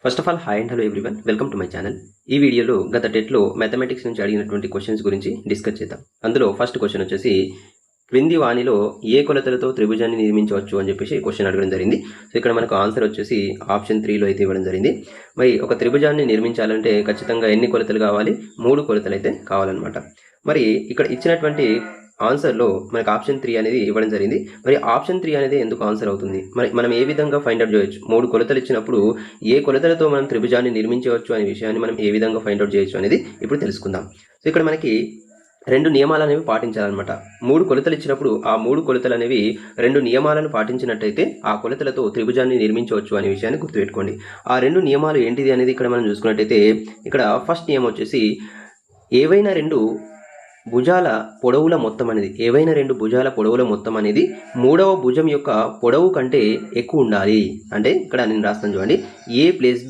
First of all hi and hello everyone, welcome to my channel. ఈ వీడియోలో గత టెట్లో మ్యాథమెటిక్స్ నుంచి అడిగినటువంటి క్వశ్చన్స్ గురించి డిస్కస్ చేద్దాం. అందులో ఫస్ట్ క్వశ్చన్ వచ్చేసి క్రింది వాణిలో ఏ కొలతలతో త్రిభుజాన్ని నిర్మించవచ్చు అని చెప్పేసి క్వశ్చన్ అడగడం జరిగింది. సో ఇక్కడ మనకు ఆన్సర్ వచ్చేసి ఆప్షన్ 3లో అయితే ఇవ్వడం జరిగింది. మరి ఒక త్రిభుజాన్ని నిర్మించాలంటే ఖచ్చితంగా ఎన్ని కొలతలు కావాలి? 3 కొలతలు అయితే కావాలన్నమాట. మరి ఇక్కడ ఇచ్చినటువంటి ఆన్సర్లో మనకు ఆప్షన్ 3 అనేది ఇవ్వడం జరిగింది. మరి ఆప్షన్ 3 అనేది ఎందుకు ఆన్సర్ అవుతుంది? మరి మనం ఏ విధంగా ఫైండ్ అవుట్ చేయొచ్చు? 3 కొలతలు ఇచ్చినప్పుడు ఏ కొలతలతో మనం త్రిభుజాన్ని నిర్మించవచ్చు అనే విషయాన్ని మనం ఏ విధంగా ఫైండ్ అవుట్ చేయొచ్చు అనేది ఇప్పుడు తెలుసుకుందాం. సో ఇక్కడ మనకి 2 నియమాలు అనేవి పాటించాలన్నమాట. 3 కొలతలు ఇచ్చినప్పుడు ఆ 3 కొలతలు అనేవి 2 నియమాలను పాటించినట్టయితే ఆ కొలతలతో త్రిభుజాన్ని నిర్మించవచ్చు అనే విషయాన్ని గుర్తుపెట్టుకోండి. ఆ 2 నియమాలు ఏంటిది అనేది ఇక్కడ మనం చూసుకున్నట్టయితే ఇక్కడ ఫస్ట్ నియమం వచ్చేసి ఏవైనా 2 భుజాల పొడవుల మొత్తం అనేది మూడవ భుజం యొక్క పొడవు కంటే ఎక్కువ ఉండాలి. అంటే ఇక్కడ నేను రాస్తాను చూడండి, A plus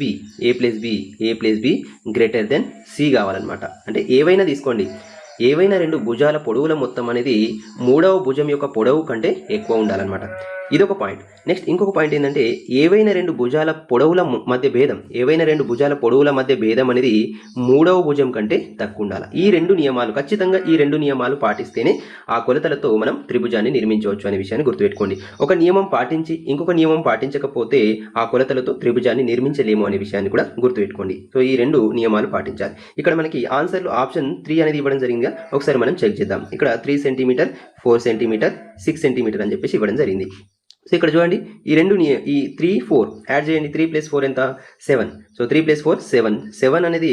B greater than C కావాలన్నమాట. అంటే ఏవైనా తీసుకోండి, ఏవైనా 2 భుజాల పొడవుల మొత్తం అనేది మూడవ భుజం యొక్క పొడవు కంటే ఎక్కువ ఉండాలన్నమాట. ఇదొక పాయింట్. నెక్స్ట్ ఇంకొక పాయింట్ ఏంటంటే ఏవైనా 2 భుజాల పొడవుల మధ్య భేదం అనేది మూడవ భుజం కంటే తక్కువ ఉండాలి. ఈ 2 నియమాలు ఖచ్చితంగా ఈ 2 నియమాలు పాటిస్తేనే ఆ కొలతలతో మనం త్రిభుజాన్ని నిర్మించవచ్చు అనే విషయాన్ని గుర్తుపెట్టుకోండి. ఒక నియమం పాటించి ఇంకొక నియమం పాటించకపోతే ఆ కొలతలతో త్రిభుజాన్ని నిర్మించలేము అనే విషయాన్ని కూడా గుర్తుపెట్టుకోండి. సో ఈ 2 నియమాలు పాటించాలి. ఇక్కడ మనకి ఆన్సర్లో ఆప్షన్ 3 అనేది ఇవ్వడం జరిగిందిగా, ఒకసారి మనం చెక్ చేద్దాం. ఇక్కడ 3 సెంటీమీటర్, 4 సెంటీమీటర్, 6 సెంటీమీటర్ అని చెప్పేసి ఇవ్వడం జరిగింది. సో ఇక్కడ చూడండి, ఈ 3, 4 యాడ్ చేయండి. 3 + 4 ఎంత? 7. సో 3 + 4 7. 7 అనేది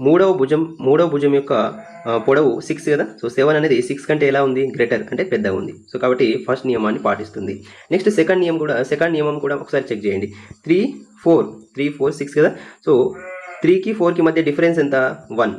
మూడవ భుజం యొక్క పొడవు 6 కదా. సో 7 అనేది 6 కంటే ఎలా ఉంది? గ్రేటర్, అంటే పెద్దగా ఉంది. సో కాబట్టి ఫస్ట్ నియమాన్ని పాటిస్తుంది. నెక్స్ట్ సెకండ్ నియమం కూడా ఒకసారి చెక్ చేయండి. 3, 4 6 కదా. సో 3కి 4కి మధ్య డిఫరెన్స్ ఎంత? 1.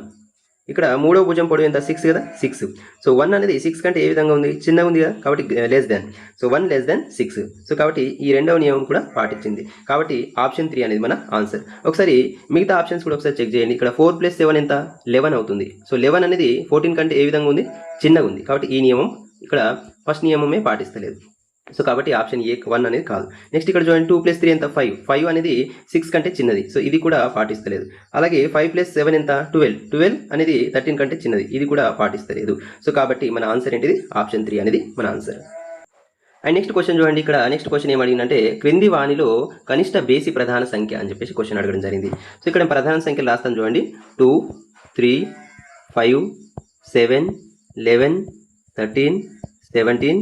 ఇక్కడ మూడవ భుజం పొడవు ఎంత? 6 కదా. 6. సో 1 అనేది 6 కంటే ఏ విధంగా ఉంది? చిన్నగా ఉంది కదా, కాబట్టి less than. So 1 less than 6. So కాబట్టి ఈ రెండవ నియమం కూడా పాటించింది. కాబట్టి ఆప్షన్ 3 అనేది మన ఆన్సర్. ఒకసారి మిగతా ఆప్షన్స్ కూడా ఒకసారి చెక్ చేయండి. ఇక్కడ 4 + 7 ఎంత? 11 అవుతుంది. సో 11 అనేది 14 కంటే ఏ విధంగా ఉంది? చిన్నగా ఉంది. కాబట్టి ఈ నియమం ఇక్కడ ఫస్ట్ నియమమే పాటిస్తలేదు. సో కాబట్టి ఆప్షన్ ఏ 1 అనేది కాదు. నెక్స్ట్ ఇక్కడ చూడండి, 2 + 3 ఎంత? 5. 5 అనేది 6 కంటే చిన్నది. సో ఇది కూడా పాటిస్తలేదు. అలాగే 5 + 7 ఎంత? 12. 12 అనేది 13 కంటే చిన్నది. ఇది కూడా పాటిస్తలేదు. సో కాబట్టి మన ఆన్సర్ ఏంటిది? ఆప్షన్ 3 అనేది మన ఆన్సర్. అండ్ నెక్స్ట్ క్వశ్చన్ చూడండి. ఇక్కడ నెక్స్ట్ క్వశ్చన్ ఏం అడిగిందంటే క్రింది వాణిలో కనిష్ట బేసి ప్రధాన సంఖ్య అని చెప్పేసి క్వశ్చన్ అడగడం జరిగింది. సో ఇక్కడ ప్రధాన సంఖ్యలు రాస్తాను చూడండి. 2, 3, 5, 7, 11, 13, 17,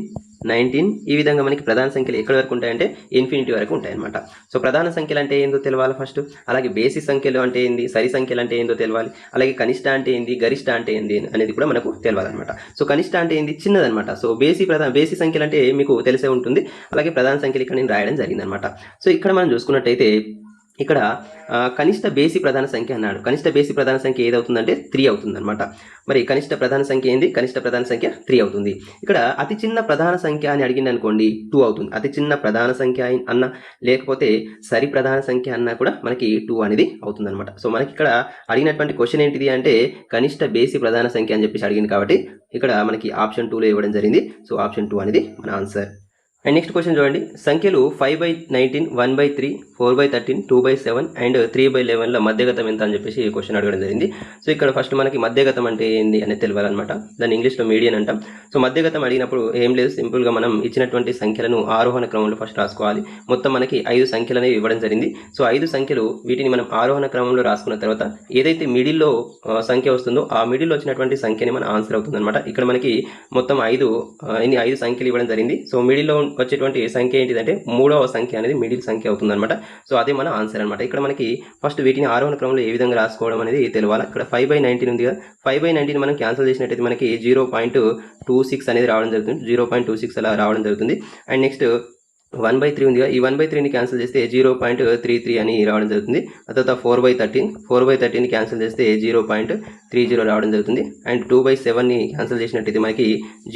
19 ఈ విధంగా మనకి ప్రధాన సంఖ్యలు ఎక్కడి వరకు ఉంటాయంటే ఇన్ఫినిటీ వరకు ఉంటాయన్నమాట. సో ప్రధాన సంఖ్యలు అంటే ఏందో తెలవాలి ఫస్ట్. అలాగే బేసి సంఖ్యలు అంటే ఏంది, సరి సంఖ్యలు అంటే ఏందో తెలవాలి. అలాగే కనిష్ట అంటే ఏంది, గరిష్ట అంటే ఏంది అనేది కూడా మనకు తెలవాలన్నమాట. సో కనిష్ట అంటే ఏంది? చిన్నదనమాట. సో బేసి సంఖ్యలు అంటే మీకు తెలిసే ఉంటుంది. అలాగే ప్రధాన సంఖ్యలు ఇక్కడ నేను రాయడం జరిగిందనమాట. సో ఇక్కడ మనం చూసుకున్నట్టయితే ఇక్కడ కనిష్ట బేసి ప్రధాన సంఖ్య అన్నాడు. కనిష్ట బేసి ప్రధాన సంఖ్య ఏదవుతుందంటే 3 అవుతుంది అనమాట. మరి కనిష్ట ప్రధాన సంఖ్య ఏంది? కనిష్ట ప్రధాన సంఖ్య 3 అవుతుంది. ఇక్కడ అతి చిన్న ప్రధాన సంఖ్య అని అడిగింది అనుకోండి, 2 అవుతుంది. అతి చిన్న ప్రధాన సంఖ్య అన్న లేకపోతే సరి ప్రధాన సంఖ్య అన్నా కూడా మనకి 2 అనేది అవుతుంది అనమాట. సో మనకి ఇక్కడ అడిగినటువంటి క్వశ్చన్ ఏంటిది అంటే కనిష్ట బేసి ప్రధాన సంఖ్య అని చెప్పేసి అడిగింది. కాబట్టి ఇక్కడ మనకి ఆప్షన్ 2లో ఇవ్వడం జరిగింది. సో ఆప్షన్ 2 అనేది మన ఆన్సర్. అండ్ నెక్స్ట్ క్వశ్చన్ చూడండి, సంఖ్యలు 5/19, 1/3, 4/13, 2/7 అండ్ 3/11ల మధ్యగతం ఎంత అని చెప్పేసి క్వశ్చన్ అడగడం జరిగింది. సో ఇక్కడ ఫస్ట్ మనకి మధ్యగతం అంటే ఏంది అనేది తెలియాలన్నమాట. దాన్ని ఇంగ్లీష్లో మీడియన్ అంటాం. సో మధ్యగతం అడిగినప్పుడు ఏం లేదు, సింపుల్గా మనం ఇచ్చినటువంటి సంఖ్యలను ఆరోహణ క్రమంలో ఫస్ట్ రాసుకోవాలి. మొత్తం మనకి 5 సంఖ్యలు అనేవి ఇవ్వడం జరిగింది. సో 5 సంఖ్యలు, వీటిని మనం ఆరోహణ క్రమంలో రాసుకున్న తర్వాత ఏదైతే మిడిల్లో సంఖ్య వస్తుందో ఆ మిడిల్లో వచ్చినటువంటి సంఖ్యని మన ఆన్సర్ అవుతుంది అనమాట. ఇక్కడ మనకి మొత్తం 5 సంఖ్యలు ఇవ్వడం జరిగింది. సో మిడిల్లో వచ్చేటువంటి సంఖ్య ఏంటిదంటే 3వ సంఖ్య అనేది మిడిల్ సంఖ్య అవుతుంది అనమాట. సో అదే మన ఆన్సర్ అనమాట. ఇక్కడ మనకి ఫస్ట్ వీటిని ఆరోహణ క్రమంలో ఏ విధంగా రాసుకోవడం అనేది తెలియాలి. ఇక్కడ 5/19 ఉంది కదా. 5/19 మనం క్యాన్సిల్ చేసినట్టయితే మనకి 0.26 అనేది రావడం జరుగుతుంది. 0.26 అలా రావడం జరుగుతుంది. అండ్ నెక్స్ట్ 1/3 ఉంది కదా. ఈ 1/3ని క్యాన్సిల్ చేస్తే 0.33 అని రావడం జరుగుతుంది. ఆ తర్వాత 4/13ని క్యాన్సిల్ చేస్తే 0.30 రావడం జరుగుతుంది. అండ్ 2/7ని క్యాన్సిల్ చేసినట్టయితే మనకి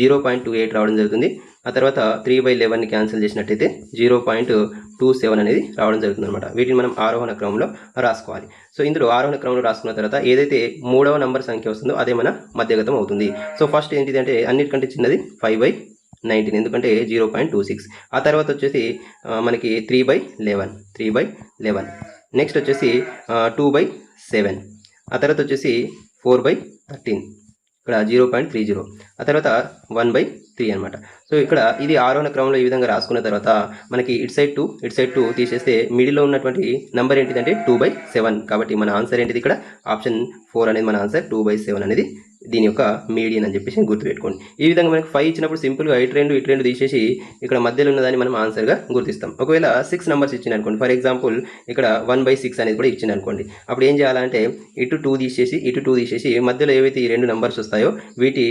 0.28 రావడం జరుగుతుంది. ఆ తర్వాత 3/11ని క్యాన్సిల్ చేసినట్టయితే 0.27 అనేది రావడం జరుగుతుంది అనమాట. వీటిని మనం ఆరోహణ క్రమంలో రాసుకోవాలి. సో ఇందులో ఆరోహణ క్రమంలో రాసుకున్న తర్వాత ఏదైతే 3వ నంబర్ సంఖ్య వస్తుందో అదే మన మధ్యగతం అవుతుంది. సో ఫస్ట్ ఏంటిది అంటే అన్నిటికంటే చిన్నది 5/19, ఎందుకంటే 0.26. ఆ తర్వాత వచ్చేసి మనకి 3/11. నెక్స్ట్ వచ్చేసి 2/7, ఆ తర్వాత వచ్చేసి 4/13, ఇక్కడ 0.30, ఆ తర్వాత 1/3 అనమాట. సో ఇక్కడ ఇది ఆరోహణ క్రమంలో ఈ విధంగా రాసుకున్న తర్వాత మనకి ఇటు సైడ్ 2 తీసేస్తే మిడిల్లో ఉన్నటువంటి నెంబర్ ఏంటిదంటే 2/7. కాబట్టి మన ఆన్సర్ ఏంటిది ఇక్కడ ఆప్షన్ 4 అనేది మన ఆన్సర్. 2/7 అనేది దీని యొక్క మీడియన్ అని చెప్పేసి గుర్తుపెట్టుకోండి. ఈ విధంగా మనకి 5 ఇచ్చినప్పుడు సింపుల్గా ఇటు రెండు తీసేసి ఇక్కడ మధ్యలో ఉన్నదాన్ని మనం ఆన్సర్గా గుర్తిస్తాం. ఒకవేళ 6 నెంబర్స్ ఇచ్చింది అనుకోండి, ఫర్ ఎగ్జాంపుల్ ఇక్కడ 1/6 అనేది కూడా ఇచ్చింది అనుకోండి, అప్పుడు ఏం చేయాలంటే ఇటు 2 తీసేసి మధ్యలో ఏవైతే ఈ 2 నెంబర్స్ వస్తాయో వీటి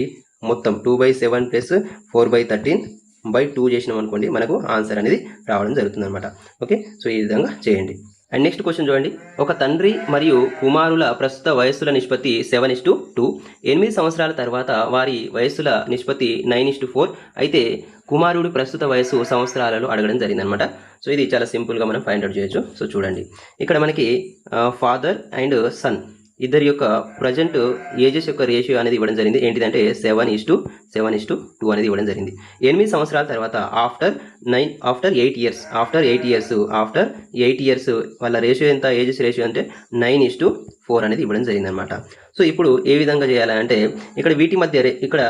మొత్తం 2/7 ప్లస్ 4/13/2 చేసినాం అనుకోండి, మనకు ఆన్సర్ అనేది రావడం జరుగుతుంది అనమాట. ఓకే, సో ఈ విధంగా చేయండి. అండ్ నెక్స్ట్ క్వశ్చన్ చూడండి. ఒక తండ్రి మరియు కుమారుల ప్రస్తుత వయస్సుల నిష్పత్తి 7:2. 8 సంవత్సరాల తర్వాత వారి వయస్సుల నిష్పత్తి 9:4 అయితే కుమారుడి ప్రస్తుత వయస్సు సంవత్సరాలలో అడగడం జరిగిందనమాట. సో ఇది చాలా సింపుల్గా మనం ఫైండ్ అవుట్ చేయొచ్చు. సో చూడండి, ఇక్కడ మనకి ఫాదర్ అండ్ సన్ ఇద్దరి యొక్క ప్రజెంట్ ఏజెస్ యొక్క రేషియో అనేది ఇవ్వడం జరిగింది. ఏంటిదంటే 7:2 అనేది ఇవ్వడం జరిగింది. 8 సంవత్సరాల తర్వాత ఆఫ్టర్ 8 ఇయర్స్ వాళ్ళ రేషియో ఎంత, ఏజెస్ రేషియో అంటే 9:4 అనేది ఇవ్వడం జరిగింది అనమాట. సో ఇప్పుడు ఏ విధంగా చేయాలంటే ఇక్కడ వీటి మధ్య ఇక్కడ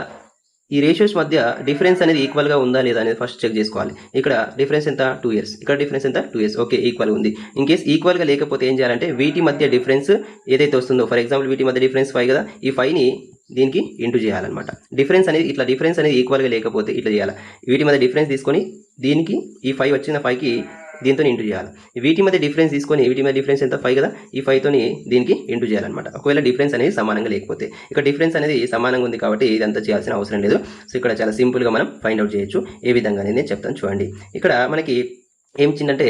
ఈ రేషియోస్ మధ్య డిఫరెన్స్ అనేది ఈక్వల్గా ఉందా లేదా అనేది ఫస్ట్ చెక్ చేసుకోవాలి. ఇక్కడ డిఫరెన్స్ ఎంత 2 ఇయర్స్, ఇక్కడ డిఫరెన్స్ ఎంత 2 ఇయర్స్. ఓకే, ఈక్వల్గా ఉంది. ఇన్ కేస్ ఈక్వల్గా లేకపోతే ఏం చేయాలంటే వీటి మధ్య డిఫరెన్స్ ఏదైతే వస్తుందో, ఫర్ ఎగ్జాంపుల్ వీటి మధ్య డిఫరెన్స్ 5 కదా, ఈ 5ని దీనికి ఇంటూ చేయాలన్నమాట. డిఫరెన్స్ అనేది ఈక్వల్గా లేకపోతే ఇట్లా చేయాలి. వీటి మధ్య డిఫరెన్స్ తీసుకొని దీనికి ఈ 5 వచ్చిన 5కి దీంతో ఇంటూ చేయాలి. వీటి మధ్య డిఫరెన్స్ తీసుకొని వీటి మధ్య డిఫరెన్స్ ఎంత 5 కదా, ఈ 5తోని దీనికి ఇంటూ చేయాలన్నమాట. ఒకవేళ డిఫరెన్స్ అనేది సమానంగా లేకపోతే, ఇక్కడ డిఫరెన్స్ అనేది సమానంగా ఉంది కాబట్టి ఇదంతా చేయాల్సిన అవసరం లేదు. సో ఇక్కడ చాలా సింపుల్గా మనం ఫైండ్ అవుట్ చేయొచ్చు. ఏ విధంగా అనేది నేను చెప్తాను చూడండి. ఇక్కడ మనకి ఏం ఇచ్చిందంటే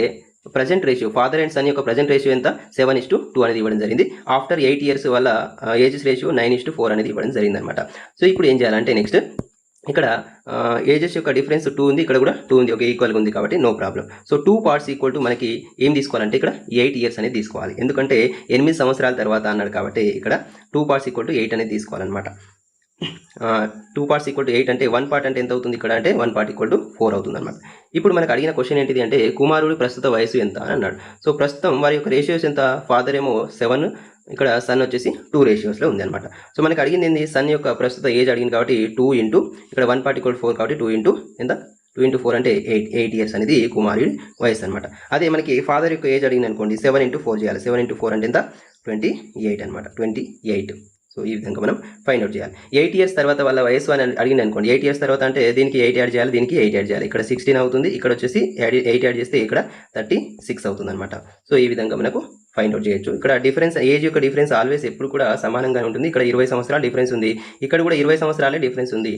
present ratio, father and son యొక్క ప్రజెంట్ రేషియో ఎంత 7:2 అనేది ఇవ్వడం జరిగింది. ఆఫ్టర్ 8 ఇయర్స్ వల్ల ఏజెస్ రేషియో 9:4 అనేది ఇవ్వడం జరిగింది అనమాట. సో ఇప్పుడు ఏం చేయాలంటే నెక్స్ట్ ఇక్కడ ఏజెస్ యొక్క డిఫరెన్స్ 2 ఉంది, ఇక్కడ కూడా 2 ఉంది, ఓకే ఈక్వల్గా ఉంది కాబట్టి no problem. So 2 parts equal to మనకి ఏం తీసుకోవాలంటే ఇక్కడ 8 ఇయర్స్ అనేది తీసుకోవాలి. ఎందుకంటే 8 సంవత్సరాల తర్వాత అన్నాడు కాబట్టి ఇక్కడ 2 పార్ట్స్ ఈక్వల్ టు 8 అనేది తీసుకోవాలన్నమాట. 2 పార్ట్స్ ఈక్వల్ టు 8 అంటే 1 పార్ట్ అంటే ఎంత అవుతుంది ఇక్కడ అంటే 1 పార్ట్ ఈక్వల్ టు 4 అవుతుంది అనమాట. ఇప్పుడు మనకు అడిగిన క్వశ్చన్ ఏంటిది అంటే కుమారుడి ప్రస్తుత వయసు ఎంత అని అన్నాడు. సో ప్రస్తుతం వారి యొక్క రేషియోస్ ఎంత, ఫాదర్ ఏమో 7, ఇక్కడ సన్ వచ్చేసి 2 రేషియోస్లో ఉంది అనమాట. సో మనకి అడిగింది ఏంది, సన్ యొక్క ప్రస్తుత ఏజ్ అడిగింది కాబట్టి 2 ఇంటూ ఇక్కడ 1 పార్ట్ ఈక్వల్ 4 కాబట్టి 2 ఇంటూ ఎంత 2 ఇంటూ 4 అంటే 8 ఇయర్స్ అనేది కుమారుడి వయసు అనమాట. అదే మనకి ఫాదర్ యొక్క ఏజ్ అడిగింది అనుకోండి 7 ఇంటూ 4 చేయాలి. 7 ఇంటూ 4 అంటే ఎంత 28 అనమాట, 28. సో ఈ విధంగా మనం ఫైండ్ అవుట్ చేయాలి. 8 ఇయర్స్ తర్వాత వాళ్ళ వయసు అని అడిగింది అనుకోండి, 8 ఇయర్స్ తర్వాత అంటే దీనికి 8 యాడ్ చేయాలి, దీనికి 8 యాడ్ చేయాలి. ఇక్కడ 16 అవుతుంది, ఇక్కడ వచ్చేసి 8 యాడ్ చేస్తే ఇక్కడ 36 అవుతుంది అనమాట. సో ఈ విధంగా మనకు ఫైండ్ అవుట్ చేయొచ్చు. ఇక్కడ డిఫరెన్స్, ఏజ్ యొక్క డిఫరెన్స్ ఆల్వేస్ ఎప్పుడు కూడా సమానంగా ఉంటుంది. ఇక్కడ 20 సంవత్సరాల డిఫరెన్స్ ఉంది, ఇక్కడ కూడా 20 సంవత్సరాలే డిఫరెన్స్ ఉంది.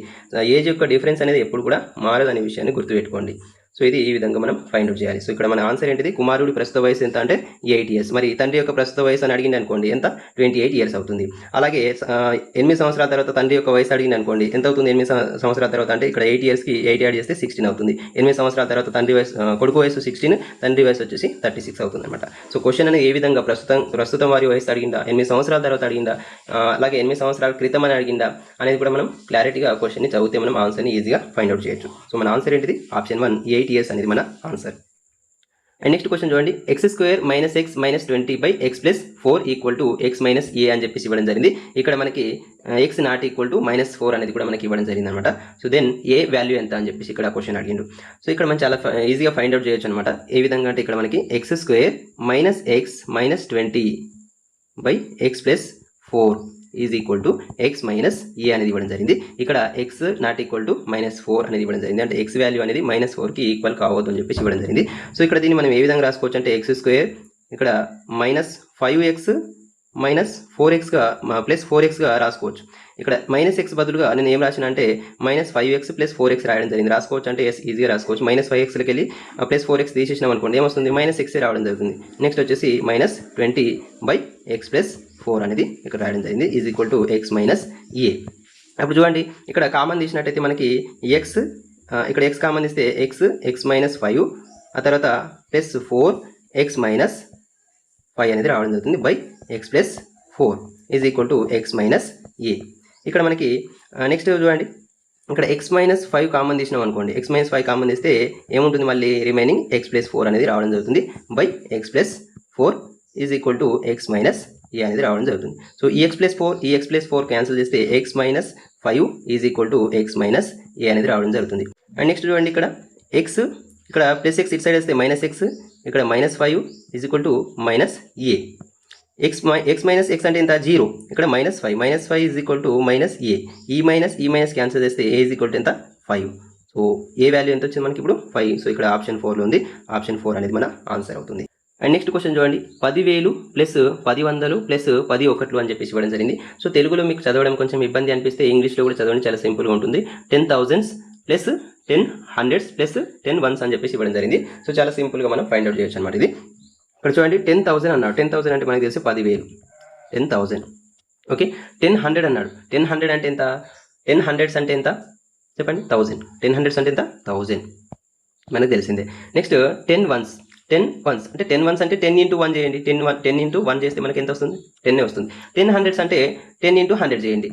ఏజ్ యొక్క డిఫరెన్స్ అనేది ఎప్పుడు కూడా మారదనే విషయాన్ని గుర్తుపెట్టుకోండి. సో ఇది ఈ విధంగా మనం ఫైండ్ అవుట్ చేయాలి. సో ఇక్కడ మన ఆన్సర్ ఏంటిది, కుమారుడి ప్రస్తుత వయసు ఎంత అంటే 8 ఇయర్స్. మరి తండ్రి యొక్క ప్రస్తుత వయసు అని అడిగింది అనుకోండి ఎంత 28 ఇయర్స్ అవుతుంది. అలాగే 8 సంవత్సరాల తర్వాత తండ్రి యొక్క వయసు అడిగింది అనుకోండి ఎంత అవుతుంది, 8 సంవత్సరాల తర్వాత అంటే ఇక్కడ 8 ఇయర్స్కి 8 యాడ్ చేస్తే 16 అవుతుంది. 8 సంవత్సరాల తర్వాత తండ్రి వయసు, కొడుకు వయసు 16, తండ్రి వయసు వచ్చేసి 36 అవుతుంది అనమాట. సో క్వశ్చన్ అనేది ఏ విధంగా ప్రస్తుతం వారి వయసు అడిగిందా, 8 సంవత్సరాల తర్వాత అడిగిందా, అలాగే 8 సంవత్సరాల క్రితం అని అడిగిందా అనేది కూడా మనం క్లారిటీగా క్వశ్చన్ని చదివితే మనం ఆన్సర్ని ఈజీగా ఫైండ్ అవుట్ చేయొచ్చు. సో మన ఆన్సర్ ఏంటిది ఆప్షన్ 1 8 ఇయర్స్ అనేది మన ఆన్సర్. అండ్ నెక్స్ట్ క్వశ్చన్ చూడండి. x² - x - 20/x + 4 = x - a అని చెప్పేసి ఇవ్వడం జరిగింది. ఇక్కడ మనకి x ≠ -4 అనేది కూడా మనకి ఇవ్వడం జరిగింది అనమాట. సో దెన్ a వాల్యూ ఎంత అని చెప్పేసి ఇక్కడ క్వశ్చన్ అడిగిండు. సో ఇక్కడ మనం చాలా ఈజీగా ఫైండ్ అవుట్ చేయొచ్చు అనమాట. ఏ విధంగా అంటే ఇక్కడ మనకి x² - x - 20/x + 4 = x - a అనేది ఇవ్వడం జరిగింది. ఇక్కడ x ≠ -4 అనేది ఇవ్వడం జరిగింది. అంటే x వాల్యూ అనేది -4కి ఈక్వల్ కావద్దు అని చెప్పేసి ఇవ్వడం జరిగింది. సో ఇక్కడ దీన్ని మనం ఏ విధంగా రాసుకోవచ్చు అంటే x² ఇక్కడ -5x - 4xగా +4xగా రాసుకోవచ్చు. ఇక్కడ -x బదులుగా నేను ఏం రాసిన అంటే -5x + 4x రాయడం జరిగింది. రాసుకోవచ్చు అంటే ఈజీగా రాసుకోవచ్చు. -5xకి వెళ్ళి +4x తీసేసినాం అనుకోండి ఏమొస్తుంది -6 రావడం జరుగుతుంది. నెక్స్ట్ వచ్చేసి -20/x + 4 అనేది ఇక్కడ రాయడం జరిగింది = x - a. అప్పుడు చూడండి ఇక్కడ కామన్ తీసినట్టయితే మనకి ఇక్కడ x కామన్ తీస్తే x -5 ఆ తర్వాత +4x - 5 అనేది రావడం జరుగుతుంది /x + 4 = x - a. ఇక్కడ మనకి నెక్స్ట్ చూడండి ఇక్కడ x - 5 కామన్ తీసినాం అనుకోండి, x - 5 కామన్ తీస్తే ఏముంటుంది మళ్ళీ రిమైనింగ్ x + 4 అనేది రావడం జరుగుతుంది /x + 4 is equal to X minus A అనేది రావడం జరుగుతుంది. సో ఈ ఎక్స్ ప్లస్ ఫోర్ క్యాన్సిల్ చేస్తే X minus 5 is equal to X minus A అనేది రావడం జరుగుతుంది. అండ్ నెక్స్ట్ చూడండి ఇక్కడ ఎక్స్, ఇక్కడ ప్లస్ ఎక్స్ ఇటు సైడ్ వేస్తే మైనస్ ఎక్స్, ఇక్కడ -5 is equal to minus A. X minus X అంటే ఎంత 0, ఇక్కడ -5 is equal to minus A. ఈ మైనస్ క్యాన్సిల్ చేస్తే ఏ ఈజ్ ఈక్వల్ టు ఎంత 5. సో ఏ వాల్యూ ఎంత వచ్చింది మనకి ఇప్పుడు 5. సో ఇక్కడ ఆప్షన్ 4లో ఉంది. ఆప్షన్ 4 అనేది మన ఆన్సర్ అవుతుంది. అండ్ నెక్స్ట్ క్వశ్చన్ చూడండి, 10,000 ప్లస్ 10,100 ప్లస్ 10 ఒకట్లు అని చెప్పేసి ఇవ్వడం జరిగింది. సో తెలుగులో మీకు చదవడం కొంచెం ఇబ్బంది అనిపిస్తే ఇంగ్లీష్లో కూడా చదవడం చాలా సింపుల్గా ఉంటుంది. 10,000s plus 10 100s plus 10 1s అని చెప్పేసి ఇవ్వడం జరిగింది. సో చాలా సింపుల్గా మనం ఫైండ్ అవుట్ చేయొచ్చు అనమాట. ఇది ఇక్కడ చూడండి 10,000 అన్నాడు. 10,000 అంటే మనకి తెలిసి 10,000. 10,000 ఓకే. 10,100 అన్నాడు. 10,100 అంటే ఎంత? 10 100s అంటే ఎంత చెప్పండి? 1,000. 10 100s అంటే ఎంత? 1,000 మనకు తెలిసిందే. నెక్స్ట్ 10 1s అంటే 10 1s అంటే 10 into 1 చేయండి. 10 into 1 చేస్తే మనకి ఎంత వస్తుంది? 10 వస్తుంది. 10 100s అంటే 10 into 100 చేయండి.